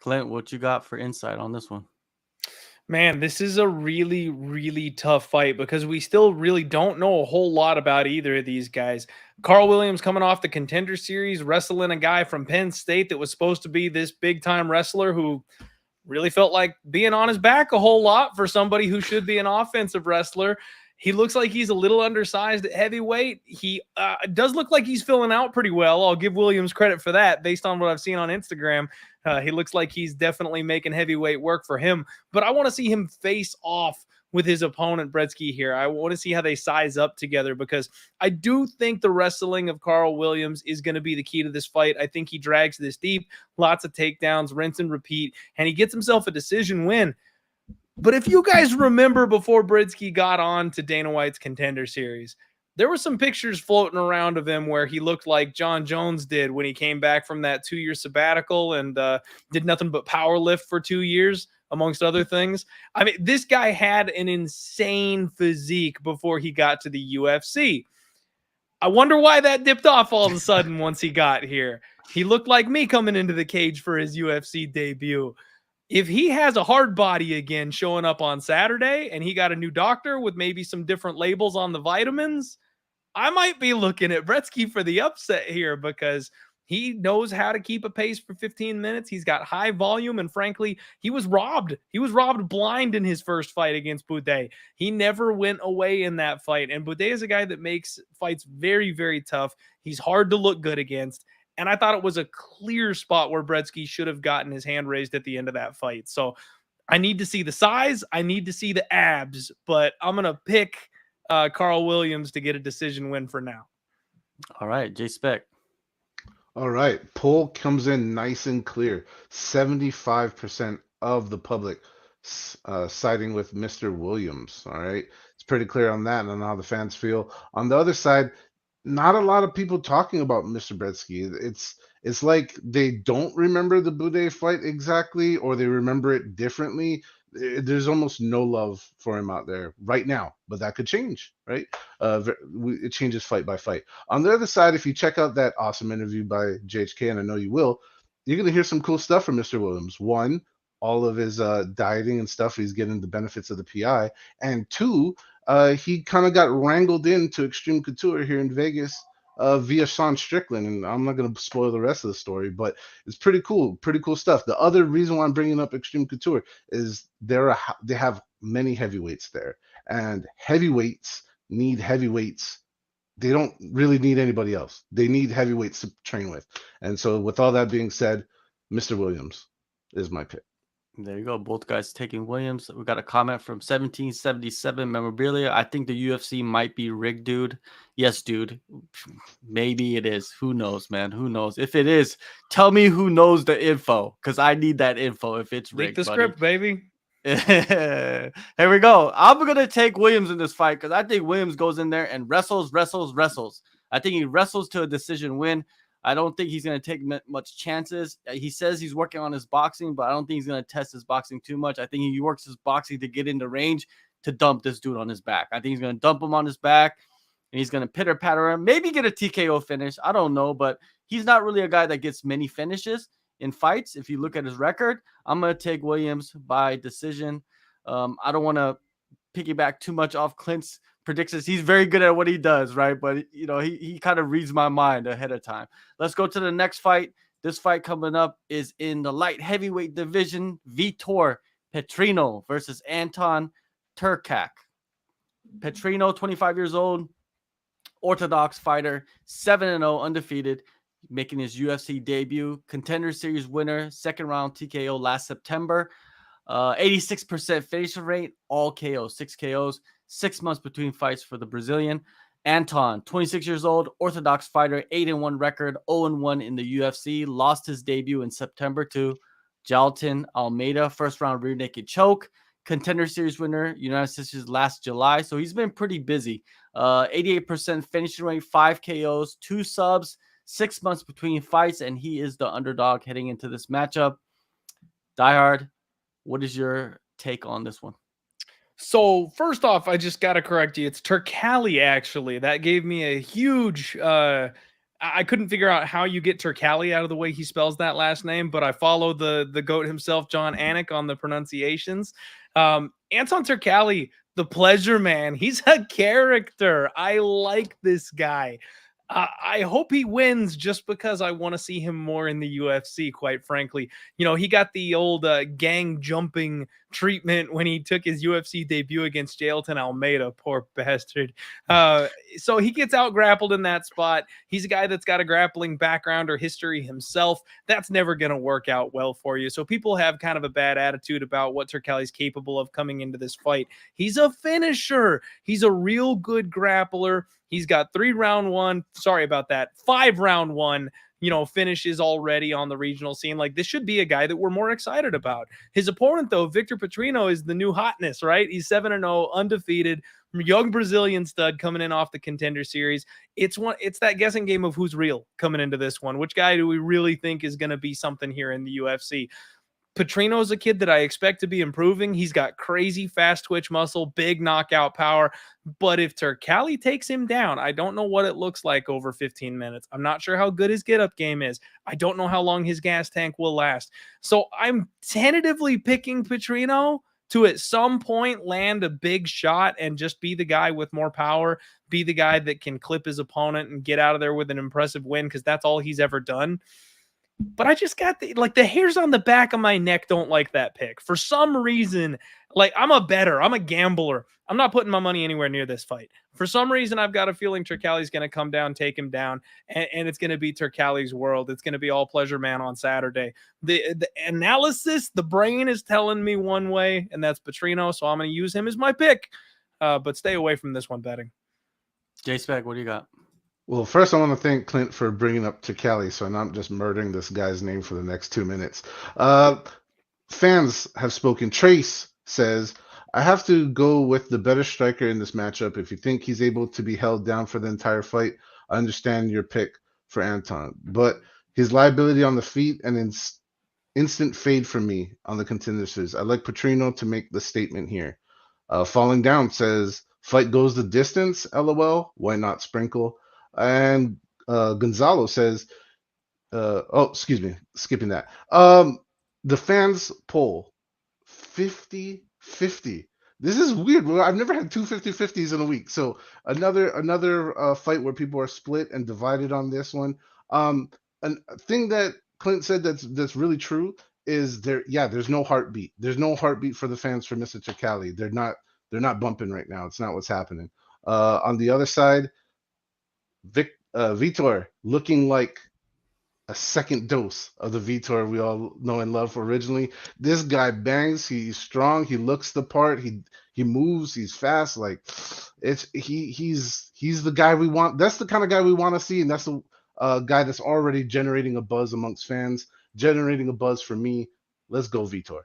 Clint, what you got for insight on this one? Man, this is a really, really tough fight because we still really don't know a whole lot about either of these guys. Carl Williams coming off the Contender Series, wrestling a guy from Penn State that was supposed to be this big-time wrestler who really felt like being on his back a whole lot for somebody who should be an offensive wrestler. He looks like he's a little undersized at heavyweight. He does look like he's filling out pretty well. I'll give Williams credit for that based on what I've seen on Instagram. He looks like he's definitely making heavyweight work for him. But I want to see him face off with his opponent, Bresky, here. I want to see how they size up together because I do think the wrestling of Carl Williams is going to be the key to this fight. I think he drags this deep, lots of takedowns, rinse and repeat, and he gets himself a decision win. But if you guys remember before Bresky got on to Dana White's Contender Series, there were some pictures floating around of him where he looked like John Jones did when he came back from that 2-year sabbatical and did nothing but power lift for 2 years, amongst other things. I mean, this guy had an insane physique before he got to the UFC. I wonder why that dipped off all of a sudden once he got here. He looked like me coming into the cage for his UFC debut. If he has a hard body again showing up on Saturday and he got a new doctor with maybe some different labels on the vitamins, I might be looking at Bresky for the upset here because he knows how to keep a pace for 15 minutes. He's got high volume, and frankly, he was robbed. He was robbed blind in his first fight against Boudet. He never went away in that fight, and Boudet is a guy that makes fights very, very tough. He's hard to look good against, and I thought it was a clear spot where Bresky should have gotten his hand raised at the end of that fight. So I need to see the size. I need to see the abs, but I'm going to pick Carl Williams to get a decision win for now. All right, JSpec. All right, poll comes in nice and clear. 75% of the public siding with Mr. Williams. All right, it's pretty clear on that and on how the fans feel. On the other side, not a lot of people talking about Mr. Bresky. It's like they don't remember the Boudet fight exactly, or they remember it differently. There's almost no love for him out there right now, but that could change, right? It changes fight by fight. On the other side, if you check out that awesome interview by JHK, and I know you will, you're going to hear some cool stuff from Mr. Williams. One, all of his dieting and stuff, he's getting the benefits of the PI. And two, he kind of got wrangled into Extreme Couture here in Vegas via Sean Strickland, and I'm not going to spoil the rest of the story, but it's pretty cool stuff. The other reason why I'm bringing up Extreme Couture is they have many heavyweights there, and heavyweights need heavyweights. They don't really need anybody else. They need heavyweights to train with. And so with all that being said, Mr. Williams is my pick. There you go. Both guys taking Williams. We got a comment from 1777 Memorabilia. I think the UFC might be rigged, dude. Yes, dude. Maybe it is. Who knows, man? Who knows? If it is, tell me who knows the info, because I need that info if it's rigged. Leak the script, baby. Here we go. I'm going to take Williams in this fight because I think Williams goes in there and wrestles. I think he wrestles to a decision win. I don't think he's going to take much chances. He says he's working on his boxing, but I don't think he's going to test his boxing too much. I think he works his boxing to get into range to dump this dude on his back. I think he's going to dump him on his back, and he's going to pitter-patter him, maybe get a TKO finish. I don't know, but he's not really a guy that gets many finishes in fights. If you look at his record, I'm going to take Williams by decision. I don't want to piggyback too much off Clint's predictions. He's very good at what he does, right? But, you know, he kind of reads my mind ahead of time. Let's go to the next fight. This fight coming up is in the light heavyweight division. Vitor Petrino versus Anton Turecki. Petrino, 25 years old, Orthodox fighter, 7-0, undefeated, making his UFC debut. Contender Series winner, second round TKO last September. 86% finishing rate, all KOs, 6 KOs, 6 months between fights for the Brazilian. Anton, 26 years old, Orthodox fighter, 8-1 record, 0-1 in the UFC. Lost his debut in September to Jailton Almeida, first round rear naked choke. Contender Series winner, United States last July. So he's been pretty busy. 88% finishing rate, 5 KOs, 2 subs, 6 months between fights, and he is the underdog heading into this matchup. Diehard, what is your take on this one? So first off, I just got to correct you. It's Turecki, actually. That gave me a huge I couldn't figure out how you get Turecki out of the way he spells that last name, but I follow the GOAT himself, John Anik, on the pronunciations. Anton Turecki, the pleasure man, he's a character. I like this guy. I hope he wins just because I want to see him more in the UFC, quite frankly. You know, he got the old gang jumping treatment when he took his UFC debut against Jailton Almeida, poor bastard. So he gets out grappled in that spot. He's a guy that's got a grappling background or history himself. That's never going to work out well for you. So people have kind of a bad attitude about what Turecki's capable of coming into this fight. He's a finisher. He's a real good grappler. He's got 5 round one, finishes already on the regional scene. Like, this should be a guy that we're more excited about. His opponent, though, Victor Petrino, is the new hotness, right? He's 7-0, undefeated, young Brazilian stud coming in off the Contender Series. It's that guessing game of who's real coming into this one. Which guy do we really think is going to be something here in the UFC? Petrino is a kid that I expect to be improving. He's got crazy fast twitch muscle, big knockout power. But if Turecki takes him down, I don't know what it looks like over 15 minutes. I'm not sure how good his get-up game is. I don't know how long his gas tank will last. So I'm tentatively picking Petrino to at some point land a big shot and just be the guy with more power, be the guy that can clip his opponent and get out of there with an impressive win, because that's all he's ever done. But I just got the hairs on the back of my neck don't like that pick. For some reason, like, I'm a bettor. I'm a gambler. I'm not putting my money anywhere near this fight. For some reason, I've got a feeling Turecki's going to come down, take him down, and it's going to be Turecki's world. It's going to be all pleasure man on Saturday. The analysis, the brain is telling me one way, and that's Petrino, so I'm going to use him as my pick. But stay away from this one betting. JSpec, what do you got? Well, first I want to thank Clint for bringing up Turecki, so I'm not just murdering this guy's name for the next 2 minutes. Fans have spoken. Trace says, I have to go with the better striker in this matchup. If you think he's able to be held down for the entire fight, I understand your pick for Anton. But his liability on the feet and instant fade for me on the Contender Series. I like Petrino to make the statement here. Falling Down says, fight goes the distance, LOL. Why not sprinkle? And Gonzalo says, skipping that. The fans poll 50-50. This is weird. I've never had two 50-50s in a week. So another fight where people are split and divided on this one. And a thing that Clint said that's really true is there's no heartbeat. There's no heartbeat for the fans for Mr. Turecki. They're not bumping right now. It's not what's happening. On the other side, Vitor looking like a second dose of the Vitor we all know and love originally. This guy bangs. He's strong. He looks the part. He moves. He's fast. Like, he's the guy we want. That's the kind of guy we want to see, and that's the guy that's already generating a buzz amongst fans, generating a buzz for me. Let's go, Vitor.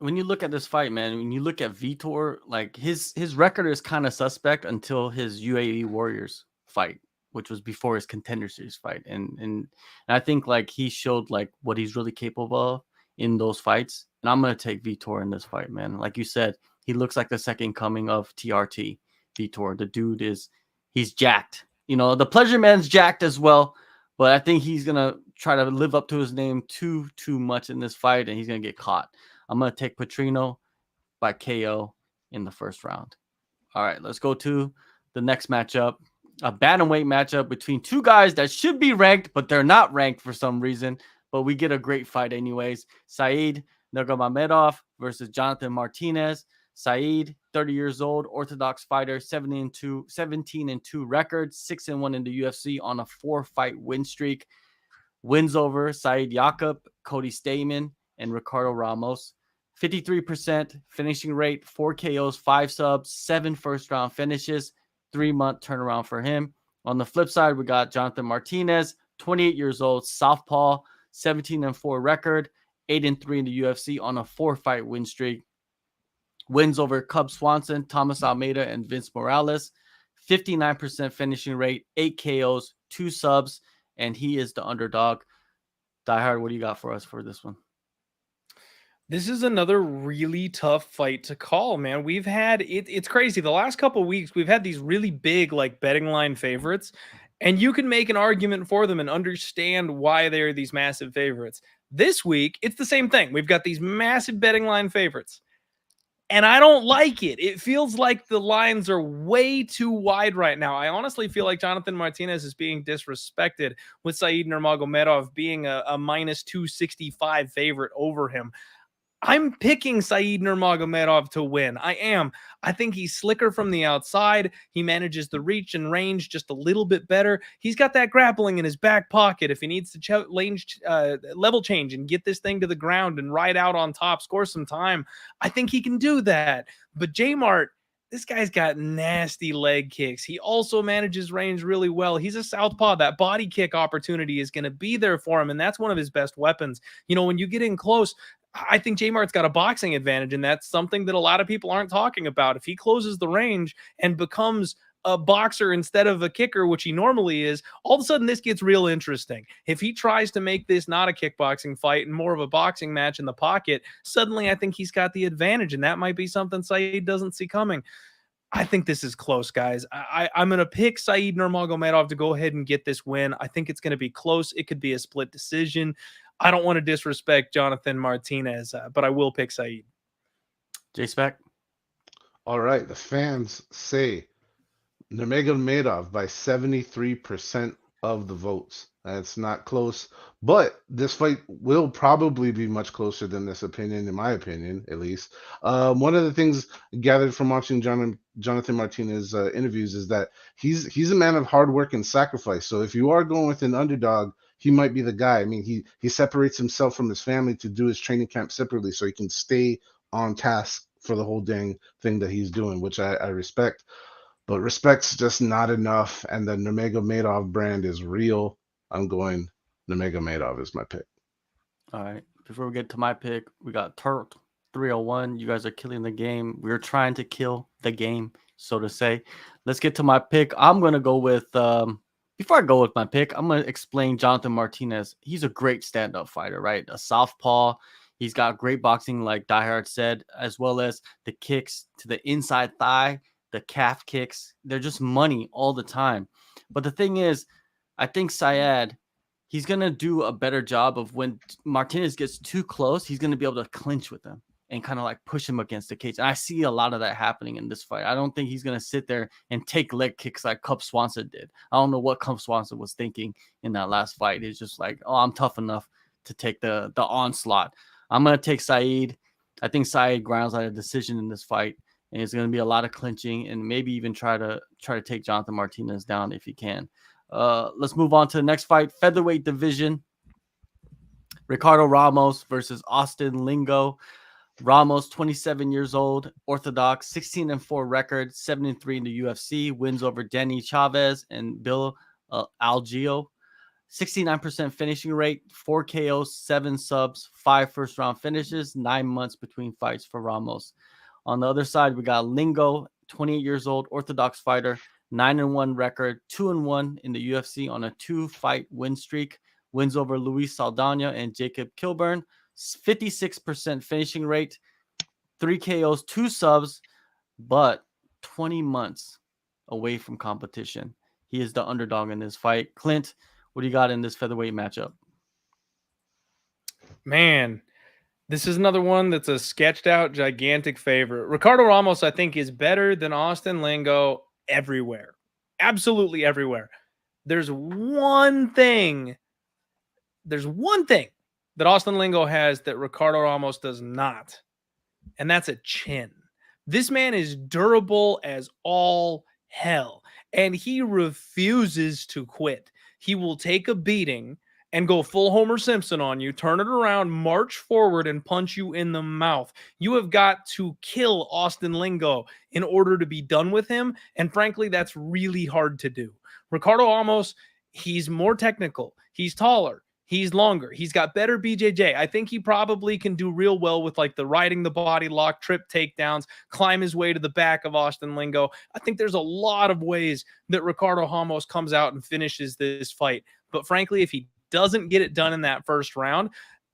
When you look at this fight, man, when you look at Vitor, like, his record is kind of suspect until his UAE Warriors fight, which was before his Contender Series fight. And I think, like, he showed, like, what he's really capable of in those fights. And I'm going to take Vitor in this fight, man. Like you said, he looks like the second coming of TRT. Vitor, the dude he's jacked. The pleasure man's jacked as well, but I think he's going to try to live up to his name too much in this fight, and he's going to get caught. I'm going to take Petrino by KO in the first round. All right, let's go to the next matchup. A bantamweight matchup between two guys that should be ranked, but they're not ranked for some reason. But we get a great fight anyways. Said Nurmagomedov versus Jonathan Martinez. Said, 30 years old, Orthodox fighter, 17-2 record, 6-1 in the UFC on a 4-fight win streak. Wins over Said Jakob, Cody Stamen, and Ricardo Ramos. 53% finishing rate, 4 KOs, 5 subs, 7 first-round finishes, 3-month turnaround for him. On the flip side, we got Jonathan Martinez, 28 years old, southpaw, 17-4 record, 8-3 in the UFC on a 4-fight win streak. Wins over Cub Swanson, Thomas Almeida, and Vince Morales. 59% finishing rate, 8 KOs, 2 subs, and he is the underdog. Diehard, what do you got for us for this one? This is another really tough fight to call, man. We've had it's crazy. The last couple of weeks, we've had these really big, like, betting line favorites, And you can make an argument for them and understand why they're these massive favorites. This week, it's the same thing. We've got these massive betting line favorites. And I don't like it. It feels like the lines are way too wide right now. I honestly feel like Jonathan Martinez is being disrespected with Said Nurmagomedov being a minus 265 favorite over him. I'm picking Said Nurmagomedov to win. I am. I think he's slicker from the outside. He manages the reach and range just a little bit better. He's got that grappling in his back pocket. If he needs to level change and get this thing to the ground and ride out on top, score some time, I think he can do that. But J-Mart, this guy's got nasty leg kicks. He also manages range really well. He's a southpaw. That body kick opportunity is going to be there for him, and that's one of his best weapons. You know, when you get in close, I think J-Mart's got a boxing advantage, and that's something that a lot of people aren't talking about. If he closes the range and becomes a boxer instead of a kicker, which he normally is, all of a sudden this gets real interesting. If he tries to make this not a kickboxing fight and more of a boxing match in the pocket, suddenly I think he's got the advantage, and that might be something Said doesn't see coming. I think this is close, guys. I'm going to pick Said Nurmagomedov to go ahead and get this win. I think it's going to be close. It could be a split decision. I don't want to disrespect Jonathan Martinez, but I will pick Said. JSpec. All right, the fans say Nurmagomedov by 73% of the votes. That's not close, but this fight will probably be much closer than this opinion, in my opinion, at least. One of the things gathered from watching Jonathan Martinez interviews is that he's a man of hard work and sacrifice. So if you are going with an underdog, he might be the guy. I mean, he separates himself from his family to do his training camp separately so he can stay on task for the whole dang thing that he's doing, which I respect. But respect's just not enough, and the Nurmagomedov brand is real. I'm going Nurmagomedov is my pick. All right. Before we get to my pick, we got Turk 301. You guys are killing the game. We're trying to kill the game, so to say. Let's get to my pick. I'm going to go with before I go with my pick, I'm going to explain Jonathan Martinez. He's a great stand-up fighter, right? A southpaw. He's got great boxing, like Diehard said, as well as the kicks to the inside thigh, the calf kicks. They're just money all the time. But the thing is, I think Syed, he's going to do a better job of when Martinez gets too close, he's going to be able to clinch with him and kind of like push him against the cage. And I see a lot of that happening in this fight. I don't think he's going to sit there and take leg kicks like Cub Swanson did. I don't know what Cub Swanson was thinking in that last fight. He's just like, oh, I'm tough enough to take the onslaught. I'm going to take Said. I think Said grounds out a decision in this fight, and it's going to be a lot of clinching and maybe even try to take Jonathan Martinez down if he can. Let's move on to the next fight. Featherweight division. Ricardo Ramos versus Austin Lingo. Ramos, 27 years old, orthodox, 16-4 record, 7-3 in the UFC, wins over Danny Chavez and Bill Algeo. 69% finishing rate, 4 KOs, 7 subs, 5 first-round finishes, 9 months between fights for Ramos. On the other side, we got Lingo, 28 years old, orthodox fighter, 9-1 record, 2-1 in the UFC on a 2-fight win streak, wins over Luis Saldana and Jacob Kilburn. 56% finishing rate, 3 KOs, 2 subs, but 20 months away from competition. He is the underdog in this fight. Clint, what do you got in this featherweight matchup? Man, this is another one that's a sketched out gigantic favorite. Ricardo Ramos, I think, is better than Austin Lingo everywhere. Absolutely everywhere. There's one thing that Austin Lingo has that Ricardo Ramos does not, and that's a chin. This man is durable as all hell, and he refuses to quit. He will take a beating and go full Homer Simpson on you, turn it around, march forward, and punch you in the mouth. You have got to kill Austin Lingo in order to be done with him, and frankly, that's really hard to do. Ricardo Ramos, he's more technical. He's taller. He's longer. He's got better BJJ. I think he probably can do real well with like the riding the body lock, trip takedowns, climb his way to the back of Austin Lingo. I think there's a lot of ways that Ricardo Ramos comes out and finishes this fight. But frankly, if he doesn't get it done in that first round,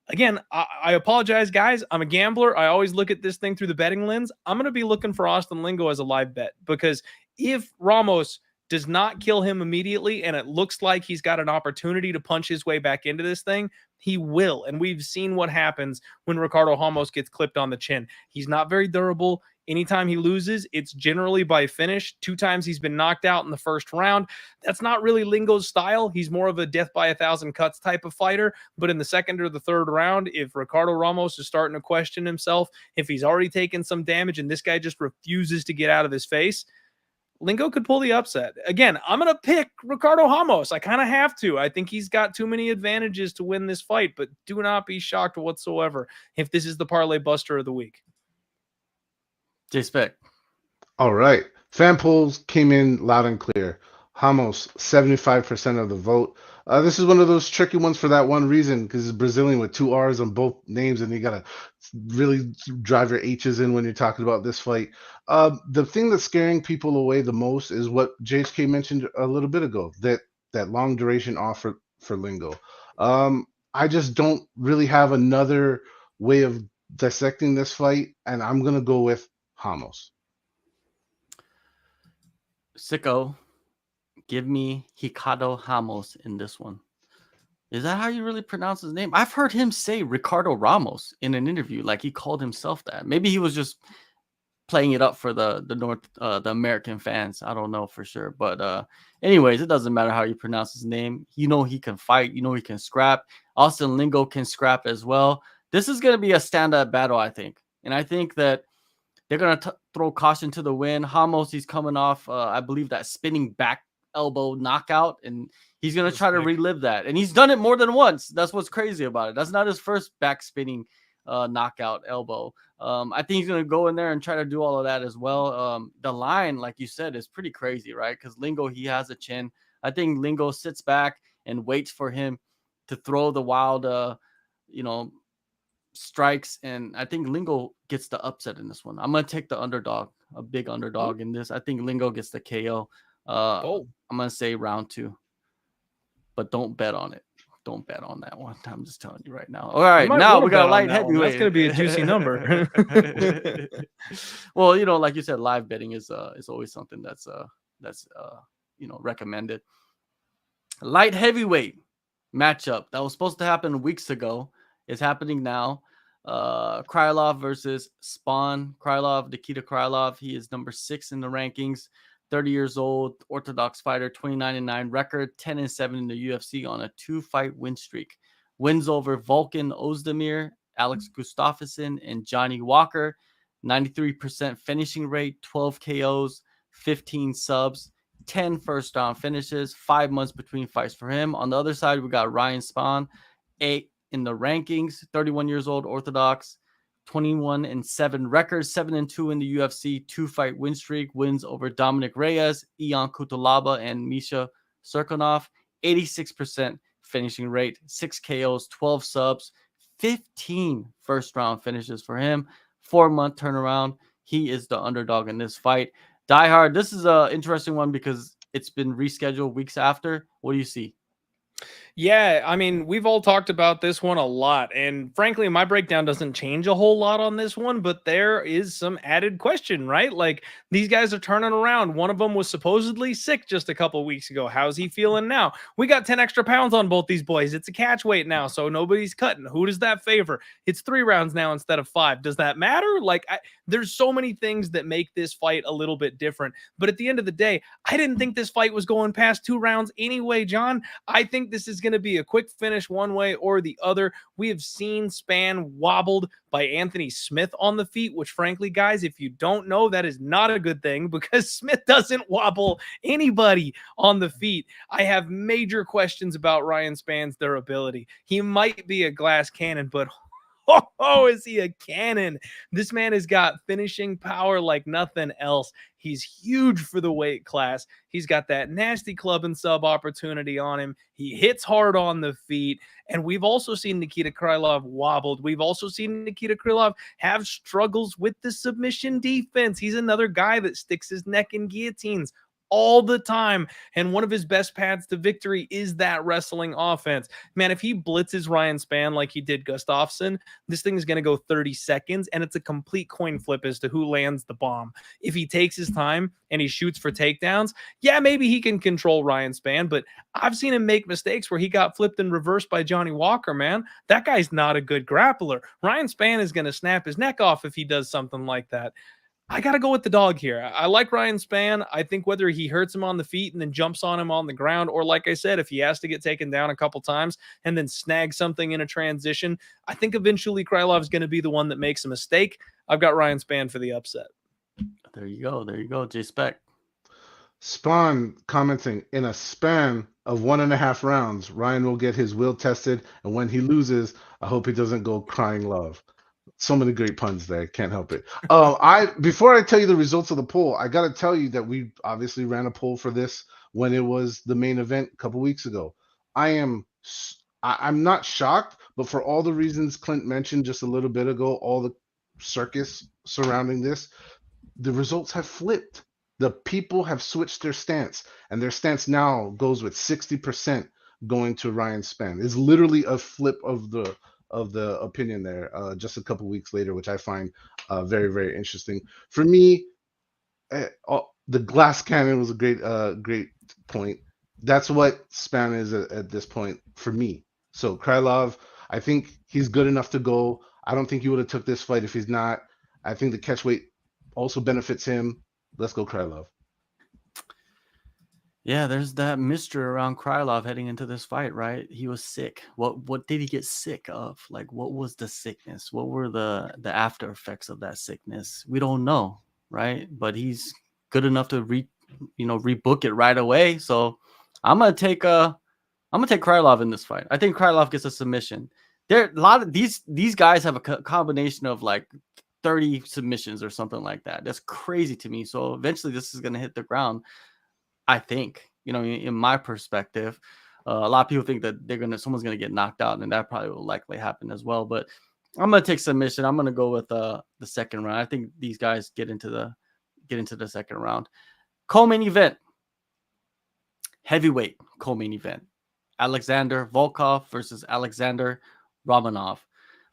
again, I apologize, guys. I'm a gambler. I always look at this thing through the betting lens. I'm going to be looking for Austin Lingo as a live bet, because if Ramos does not kill him immediately, and it looks like he's got an opportunity to punch his way back into this thing, he will. And we've seen what happens when Ricardo Ramos gets clipped on the chin. He's not very durable. Anytime he loses, it's generally by finish. 2 times he's been knocked out in the first round. That's not really Lingo's style. He's more of a death by 1,000 cuts type of fighter. But in the second or the third round, if Ricardo Ramos is starting to question himself, if he's already taken some damage and this guy just refuses to get out of his face, Lingo could pull the upset. Again, I'm going to pick Ricardo Ramos. I kind of have to. I think he's got too many advantages to win this fight, but do not be shocked whatsoever if this is the parlay buster of the week. JSpec. All right. Fan polls came in loud and clear. Ramos, 75% of the vote. This is one of those tricky ones for that one reason, because it's Brazilian with 2 R's on both names, and you got to really drive your H's in when you're talking about this fight. The thing that's scaring people away the most is what JSK mentioned a little bit ago, that long duration offer for Lingo. I just don't really have another way of dissecting this fight, and I'm going to go with Ramos. Sicko, give me Ricardo Ramos in this one. Is that how you really pronounce his name? I've heard him say Ricardo Ramos in an interview, like he called himself that. Maybe he was just playing it up for the American fans. I don't know for sure. But anyways, it doesn't matter how you pronounce his name. You know he can fight. You know he can scrap. Austin Lingo can scrap as well. This is going to be a stand-up battle, I think. And I think that they're going to throw caution to the wind. Ramos, he's coming off, I believe, that spinning back elbow knockout, and he's going to try to relive that. And he's done it more than once. That's what's crazy about it. That's not his first back spinning knockout elbow. I think he's going to go in there and try to do all of that as well. The line, like you said, is pretty crazy, right? Because Lingo, he has a chin. I think Lingo sits back and waits for him to throw the wild, strikes, and I think Lingo gets the upset in this one. I'm going to take the underdog, a big underdog in this. I think Lingo gets the KO. I'm going to say round 2, but don't bet on it. Don't bet on that one. I'm just telling you right now. All right, now we got a light heavyweight. That's going to be a juicy number. Well, like you said, live betting is always something that's recommended. Light heavyweight matchup that was supposed to happen weeks ago is happening now. Krylov versus Spann. Nikita Krylov. He is number 6 in the rankings. 30 years old, Orthodox fighter, 29-9 record, 10-7 in the UFC on a 2-fight win streak. Wins over Volkan Ozdemir, Alex Gustafsson, and Johnny Walker. 93% finishing rate, 12 KOs, 15 subs, 10 first-round finishes, 5 months between fights for him. On the other side, we got Ryan Spann, 8 in the rankings, 31 years old, Orthodox, 21-7 record, 7-2 in the UFC, 2-fight win streak, wins over Dominic Reyes, Ion Kutalaba, and Misha Serkonov. 86% finishing rate, 6 KOs, 12 subs, 15 first-round finishes for him, 4-month turnaround. He is the underdog in this fight. Diehard, this is an interesting one because it's been rescheduled weeks after. What do you see? Yeah, I mean, we've all talked about this one a lot, and frankly, my breakdown doesn't change a whole lot on this one, but there is some added question, right? Like, these guys are turning around. One of them was supposedly sick just a couple weeks ago. How's he feeling now? We got 10 extra pounds on both these boys. It's a catch weight now, so nobody's cutting. Who does that favor? It's 3 rounds now instead of 5. Does that matter? Like, there's so many things that make this fight a little bit different, but at the end of the day, I didn't think this fight was going past 2 rounds anyway, John. I think this is going to be a quick finish one way or the other. We have seen Spann wobbled by Anthony Smith on the feet, which frankly, guys, if you don't know, that is not a good thing because Smith doesn't wobble anybody on the feet. I have major questions about Ryan Spann's durability. He might be a glass cannon, but is he a cannon? This man has got finishing power like nothing else. He's huge for the weight class. He's got that nasty club and sub opportunity on him. He hits hard on the feet. And we've also seen Nikita Krylov wobbled. We've also seen Nikita Krylov have struggles with the submission defense. He's another guy that sticks his neck in guillotines all the time. And one of his best paths to victory is that wrestling offense. Man, if he blitzes Ryan Spann like he did Gustafsson, this thing is going to go 30 seconds, and it's a complete coin flip as to who lands the bomb. If he takes his time and he shoots for takedowns, yeah, maybe he can control Ryan Spann, but I've seen him make mistakes where he got flipped and reversed by Johnny Walker, man. That guy's not a good grappler. Ryan Spann is going to snap his neck off if he does something like that. I got to go with the dog here. I like Ryan Spann. I think whether he hurts him on the feet and then jumps on him on the ground, or like I said, if he has to get taken down a couple times and then snag something in a transition, I think eventually Krylov is going to be the one that makes a mistake. I've got Ryan Spann for the upset. There you go. There you go, JSpec. Spawn commenting, in a span of 1.5 rounds, Ryan will get his will tested, and when he loses, I hope he doesn't go crying love. So many great puns there. Can't help it. Before I tell you the results of the poll, I got to tell you that we obviously ran a poll for this when it was the main event a couple weeks ago. I'm not shocked, but for all the reasons Clint mentioned just a little bit ago, all the circus surrounding this, the results have flipped. The people have switched their stance, and their stance now goes with 60% going to Ryan Spann. It's literally a flip of the opinion there just a couple weeks later, which I find very, very interesting. For me, the glass cannon was a great point. That's what Spann is at this point for me. So Krylov, I think he's good enough to go. I don't think he would have took this fight if he's not. I think the catch weight also benefits him. Let's go Krylov. Yeah, there's that mystery around Krylov heading into this fight, right? He was sick. What did he get sick of? Like, what was the sickness? What were the after effects of that sickness? We don't know, right? But he's good enough to rebook it right away. So I'm gonna take Krylov in this fight. I think Krylov gets a submission. There a lot of these guys have a combination of like 30 submissions or something like that. That's crazy to me. So eventually this is gonna hit the ground. I think, in my perspective, a lot of people think that someone's gonna get knocked out, and that probably will likely happen as well. But I'm gonna take submission. I'm gonna go with the second round. I think these guys get into the second round. Co-main event, heavyweight co-main event: Alexander Volkov versus Alexander Romanov.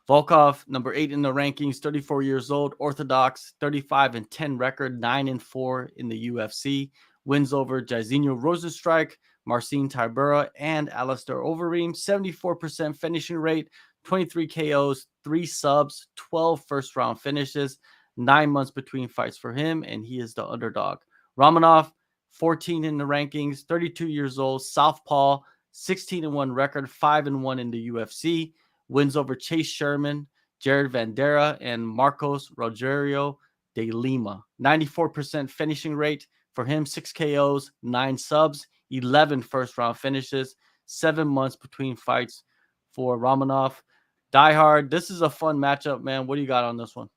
Volkov, number 8 in the rankings, 34 years old, orthodox, 35-10 record, 9-4 in the UFC. Wins over Jairzinho Rosenstrike, Marcin Tybura, and Alistair Overeem. 74% finishing rate, 23 KOs, 3 subs, 12 first-round finishes. 9 months between fights for him, and he is the underdog. Romanov, 14 in the rankings, 32 years old, southpaw, 16-1 record, 5-1 in the UFC. Wins over Chase Sherman, Jared Vandera, and Marcos Rogerio de Lima. 94% finishing rate for him, 6 KOs, 9 subs, 11 first-round finishes, 7 months between fights for Romanov. Diehard, this is a fun matchup, man. What do you got on this one?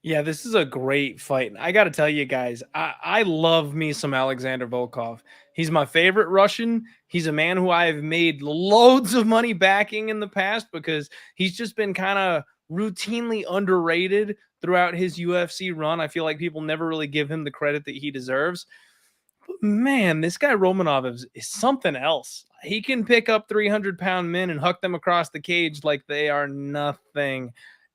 Yeah, this is a great fight. I got to tell you guys, I love me some Alexander Volkov. He's my favorite Russian. He's a man who I have made loads of money backing in the past because he's just been kind of routinely underrated throughout his UFC run. I feel like people never really give him the credit that he deserves. But man, this guy Romanov is something else. He can pick up 300-pound men and huck them across the cage like they are nothing.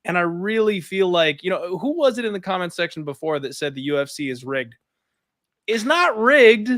And I really feel like, who was it in the comment section before that said the UFC is rigged? It's not rigged,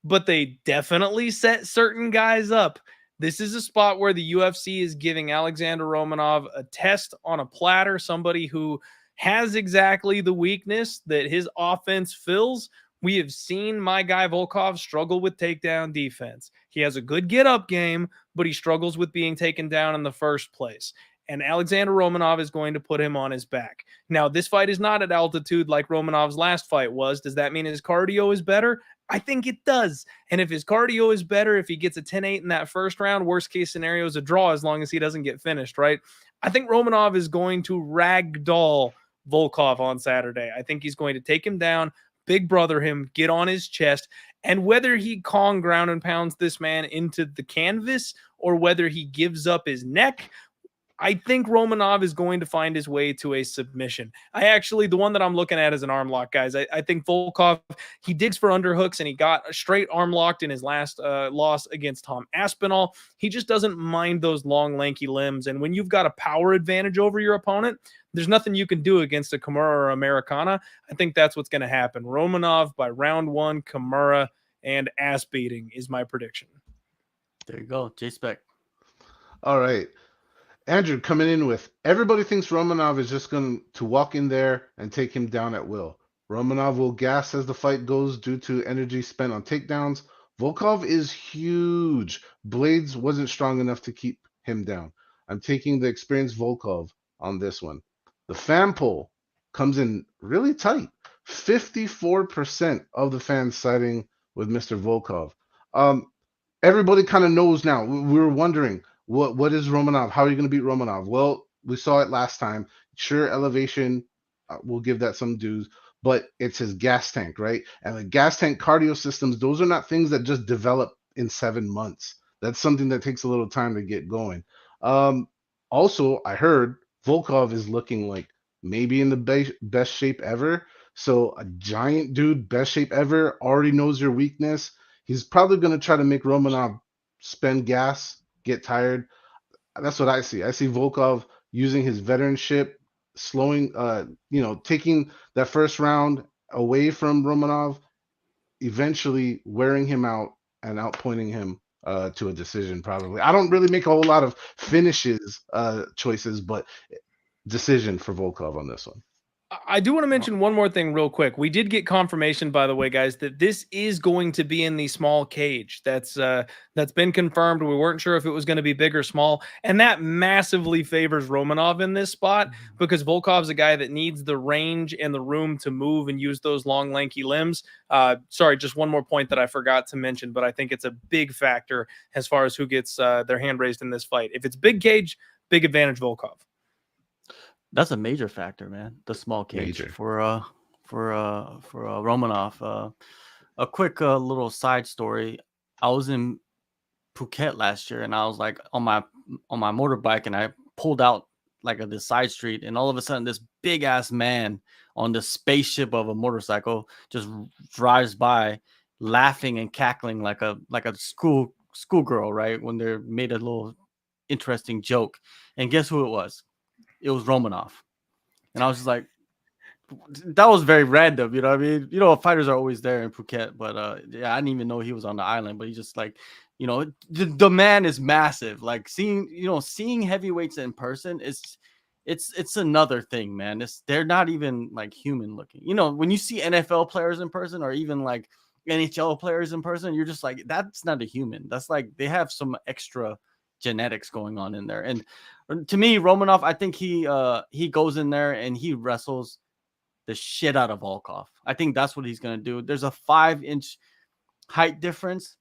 but they definitely set certain guys up. This is a spot where the UFC is giving Alexander Romanov a test on a platter, somebody who has exactly the weakness that his offense fills. We have seen my guy Volkov struggle with takedown defense. He has a good get-up game, but he struggles with being taken down in the first place. And Alexander Romanov is going to put him on his back. Now, this fight is not at altitude like Romanov's last fight was. Does that mean his cardio is better? I think it does. And if his cardio is better, if he gets a 10-8 in that first round, worst case scenario is a draw as long as he doesn't get finished, right? I think Romanov is going to ragdoll Volkov on Saturday. I think he's going to take him down, big brother him, get on his chest, and whether he Kong ground and pounds this man into the canvas or whether he gives up his neck, I think Romanov is going to find his way to a submission. The one that I'm looking at is an arm lock, guys. I think Volkov, he digs for underhooks, and he got a straight arm locked in his last loss against Tom Aspinall. He just doesn't mind those long, lanky limbs. And when you've got a power advantage over your opponent, there's nothing you can do against a Kimura or Americana. I think that's what's going to happen. Romanov by round 1, Kimura and ass beating is my prediction. There you go, JSpec. All right. Andrew coming in with, everybody thinks Romanov is just going to walk in there and take him down at will. Romanov will gas as the fight goes due to energy spent on takedowns. Volkov is huge. Blades wasn't strong enough to keep him down. I'm taking the experienced Volkov on this one. The fan poll comes in really tight. 54% of the fans siding with Mr. Volkov. Everybody kind of knows now. We were wondering, what is Romanov? How are you going to beat Romanov? Well, we saw it last time. Sure, elevation, we'll give that some dues, but it's his gas tank, right? And the gas tank cardio systems, those are not things that just develop in 7 months. That's something that takes a little time to get going. Also, I heard Volkov is looking like maybe in the best shape ever. So a giant dude, best shape ever, already knows your weakness. He's probably going to try to make Romanov spend gas, get tired. That's what I see. I see Volkov using his veteranship, slowing, taking that first round away from Romanov, eventually wearing him out and outpointing him to a decision probably. I don't really make a whole lot of finishes choices, but decision for Volkov on this one. I do want to mention one more thing real quick. We did get confirmation, by the way, guys, that this is going to be in the small cage. That's been confirmed. We weren't sure if it was going to be big or small, and that massively favors Romanov in this spot because Volkov's a guy that needs the range and the room to move and use those long, lanky limbs. Sorry, just one more point that I forgot to mention, but I think it's a big factor as far as who gets their hand raised in this fight. If it's big cage, big advantage Volkov. That's a major factor, man. The small cage for Romanov. A quick little side story. I was in Phuket last year, and I was like on my motorbike, and I pulled out like this side street, and all of a sudden, this big ass man on the spaceship of a motorcycle just drives by, laughing and cackling like a schoolgirl, right? When they made a little interesting joke, and guess who it was? It was Romanov. And I was just like, that was very random, you know what I mean? You know, fighters are always there in Phuket, but yeah, I didn't even know he was on the island, but he just like, you know, the man is massive. Like seeing heavyweights in person it's another thing, man. They're not even like human looking. You know, when you see NFL players in person or even like NHL players in person, you're just like, that's not a human. That's like they have some extra genetics going on in there. And to me, Romanov, I think he goes in there and he wrestles the shit out of Volkov. I think that's what he's going to do. There's a 5-inch height difference.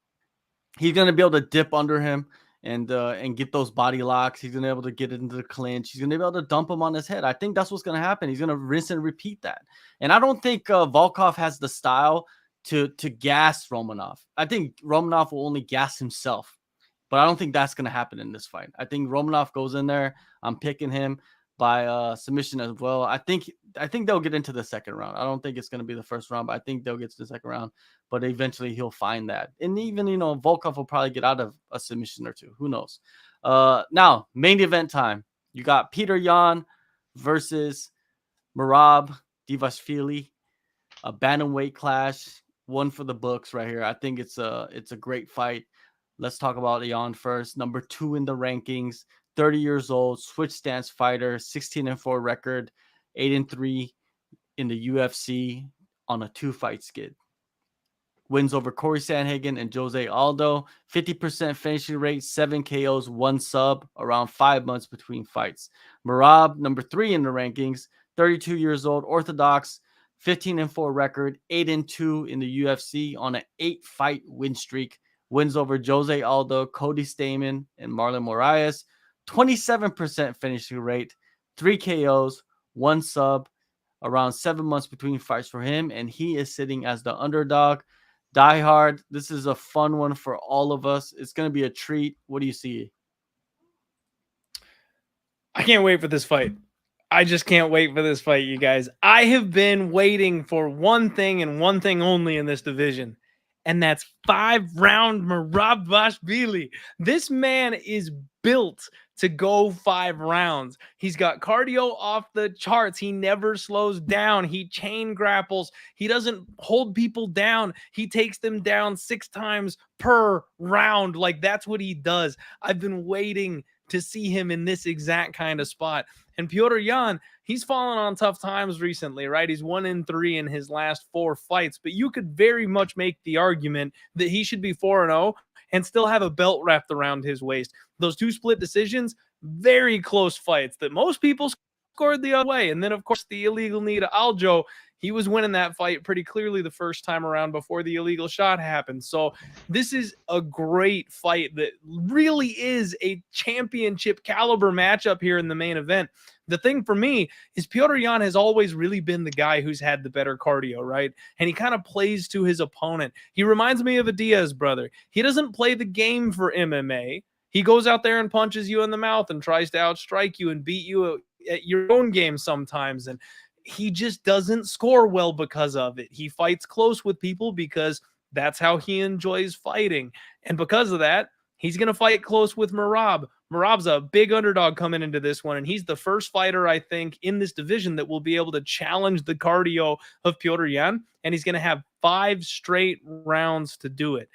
He's going to be able to dip under him and get those body locks. He's going to be able to get into the clinch. He's going to be able to dump him on his head. I think that's what's going to happen. He's going to rinse and repeat that. And I don't think Volkov has the style to gas Romanov. I think Romanov will only gas himself. But I don't think that's going to happen in this fight. I think Romanov goes in there. I'm picking him by submission as well. I think they'll get into the second round. I don't think it's going to be the first round, but I think they'll get to the second round. But eventually he'll find that. And even, Volkov will probably get out of a submission or two. Who knows? Now, main event time. You got Petr Yan versus Merab Dvalishvili. A bantamweight clash. One for the books right here. I think it's a great fight. Let's talk about Yan first. Number 2 in the rankings, 30 years old, switch stance fighter, 16-4 record, 8-3 in the UFC on a 2-fight skid. Wins over Corey Sandhagen and Jose Aldo, 50% finishing rate, 7 KOs, 1 sub, around 5 months between fights. Merab, number 3 in the rankings, 32 years old, orthodox, 15-4 record, 8-2 in the UFC on an 8-fight win streak. Wins over Jose Aldo, Cody Stamann, and Marlon Moraes. 27% finishing rate, 3 KOs, 1 sub, around 7 months between fights for him, and he is sitting as the underdog. Diehard, this is a fun one for all of us. It's going to be a treat. What do you see? I can't wait for this fight. I just can't wait for this fight, you guys. I have been waiting for one thing and one thing only in this division, and that's 5-round Merab. This man is built to go 5 rounds. He's got cardio off the charts. He never slows down. He chain grapples. He doesn't hold people down. He takes them down 6 times per round. Like, that's what he does. I've been waiting to see him in this exact kind of spot. And Petr Yan, he's fallen on tough times recently, right? He's 1-3 in his last 4 fights, but you could very much make the argument that he should be 4-0 and still have a belt wrapped around his waist. Those 2 split decisions, very close fights that most people scored the other way. And then, of course, the illegal knee to Aljo, he was winning that fight pretty clearly the first time around before the illegal shot happened. So this is a great fight that really is a championship caliber matchup here in the main event. The thing for me is Petr Yan has always really been the guy who's had the better cardio, right? And he kind of plays to his opponent. He reminds me of a Diaz brother. He doesn't play the game for MMA. He goes out there and punches you in the mouth and tries to outstrike you and beat you at your own game sometimes. And he just doesn't score well because of it. He fights close with people because that's how he enjoys fighting. And because of that, he's going to fight close with Merab. Merab's a big underdog coming into this one, and he's the first fighter, I think, in this division that will be able to challenge the cardio of Petr Yan, and he's going to have 5 straight rounds to do it.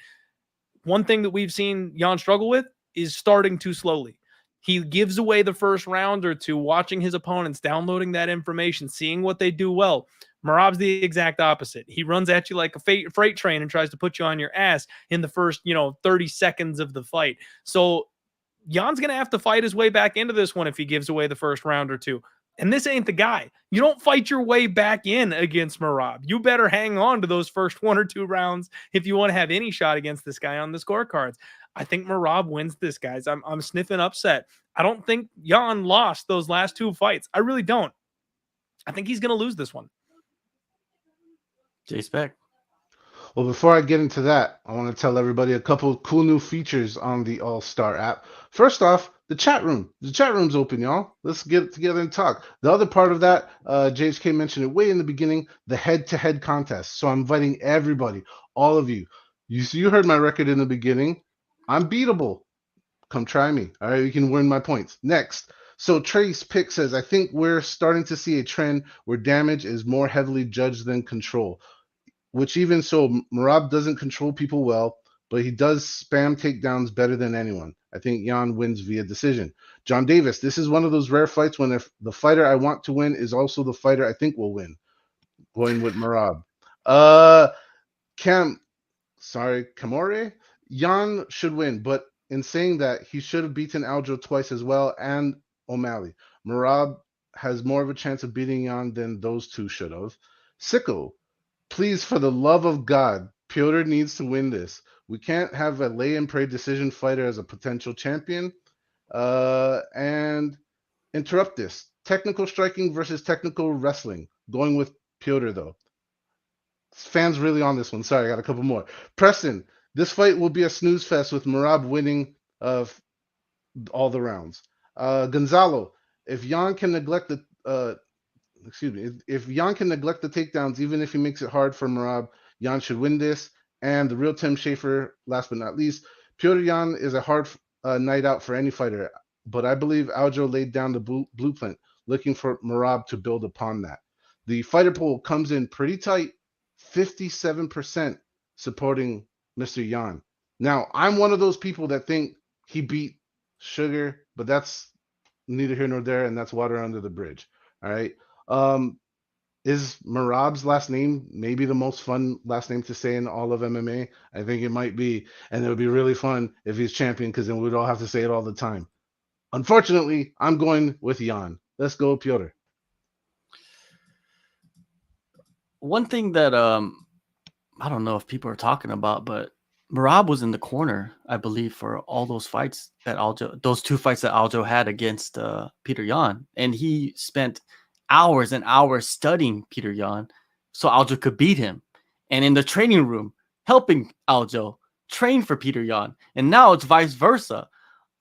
One thing that we've seen Yan struggle with is starting too slowly. He gives away the first round or two, watching his opponents, downloading that information, seeing what they do well. Merab's the exact opposite. He runs at you like a freight train and tries to put you on your ass in the first, 30 seconds of the fight. So Jan's going to have to fight his way back into this one if he gives away the first round or two. And this ain't the guy. You don't fight your way back in against Merab. You better hang on to those first 1 or 2 rounds if you want to have any shot against this guy on the scorecards. I think Merab wins this, guys. I'm sniffing upset. I don't think Yan lost those last 2 fights. I really don't. I think he's going to lose this one. JSpec. Well, before I get into that, I want to tell everybody a couple of cool new features on the AllStar app. First off, the chat room. The chat room's open, y'all. Let's get together and talk. The other part of that, JHK mentioned it way in the beginning, the head-to-head contest. So I'm inviting everybody, all of you. You heard my record in the beginning. I'm beatable. Come try me. All right, you can win my points. Next. So Trace Pick says, I think we're starting to see a trend where damage is more heavily judged than control. Which even so, Merab doesn't control people well, but he does spam takedowns better than anyone. I think Yan wins via decision. John Davis, this is one of those rare fights when if the fighter I want to win is also the fighter I think will win. Going with Merab. Kamore? Yan should win, but in saying that, he should have beaten Aljo twice as well and O'Malley. Merab has more of a chance of beating Yan than those two should have. Sicko, please, for the love of God, Petr needs to win this. We can't have a lay and pray decision fighter as a potential champion. And interrupt this. Technical striking versus technical wrestling. Going with Petr, though. Fans really on this one. Sorry, I got a couple more. Preston, this fight will be a snooze fest with Merab winning all the rounds. Gonzalo, if Yan can neglect the if Yan can neglect the takedowns, even if he makes it hard for Merab, Yan should win this. And the real Tim Schafer, last but not least, Petr Yan is a hard night out for any fighter, but I believe Aljo laid down the blueprint, looking for Merab to build upon that. The fighter poll comes in pretty tight, 57% supporting Mr. Yan. Now, I'm one of those people that think he beat Sugar, but that's neither here nor there, and that's water under the bridge. All right. Is Merab's last name maybe the most fun last name to say in all of MMA? I think it might be, and it would be really fun if he's champion because then we'd all have to say it all the time. Unfortunately, I'm going with Yan. Let's go, Petr. One thing that I don't know if people are talking about, but Merab was in the corner, I believe, for all those fights that those 2 fights that Aljo had against Petr Yan, and he spent hours and hours studying Petr Yan so Aljo could beat him, and in the training room helping Aljo train for Petr Yan. And now it's vice versa.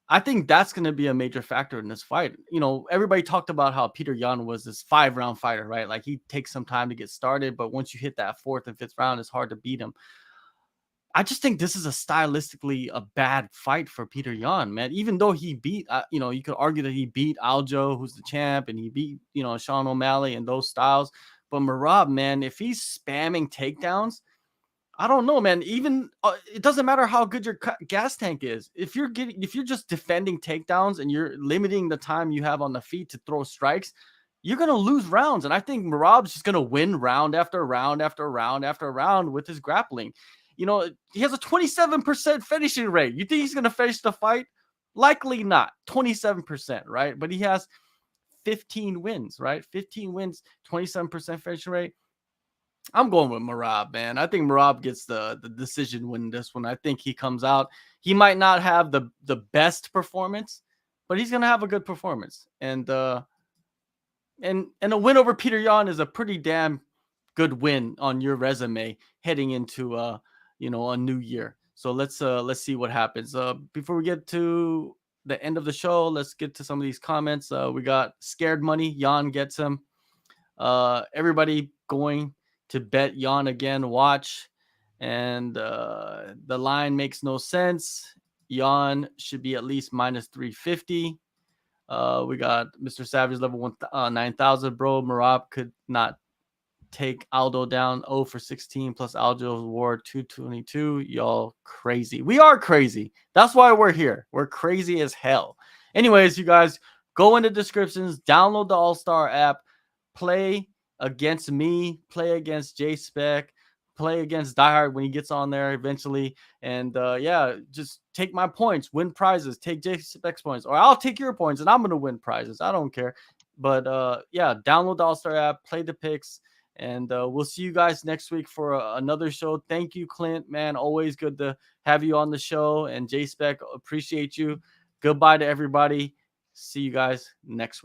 I think that's going to be a major factor in this fight. You know, everybody talked about how Petr Yan was this 5-round fighter, right? Like he takes some time to get started, but once you hit that 4th and 5th round, it's hard to beat him. I just think this is a stylistically a bad fight for Petr Yan, man. Even though he beat, you know, you could argue that he beat Aljo, who's the champ, and he beat, you know, Sean O'Malley and those styles. But Merab, man, if he's spamming takedowns, I don't know, man. Even it doesn't matter how good your gas tank is. If you're just defending takedowns and you're limiting the time you have on the feet to throw strikes, you're gonna lose rounds. And I think Merab's just gonna win round after round after round after round with his grappling. You know, he has a 27% finishing rate. You think he's gonna finish the fight? Likely not. 27%, right? But he has 15 wins, right? 15 wins, 27% finishing rate. I'm going with Merab, man. I think Merab gets the decision win this one. I think he comes out. He might not have the best performance, but he's gonna have a good performance. And a win over Petr Yan is a pretty damn good win on your resume heading into you know, a new year. So let's see what happens. Before we get to the end of the show, let's get to some of these comments. We got Scared Money. Yan gets him. Everybody going to bet Yan again. Watch. And the line makes no sense. Yan should be at least minus 350. We got Mr. Savage level 9,000. Bro, Merab could not take Aldo down 0 for 16 plus Aljo's war 222. Y'all crazy. We are crazy. That's why we're here. We're crazy as hell. Anyways, you guys, go in the descriptions, download the AllStar app, play against me, play against JSpec, play against Diehard when he gets on there eventually. And yeah, just take my points, win prizes, take JSpec's points, or I'll take your points and I'm going to win prizes. I don't care. But yeah, download the AllStar app, play the picks. And we'll see you guys next week for another show. Thank you, Clint, man. Always good to have you on the show. And JSpec, appreciate you. Goodbye to everybody. See you guys next week.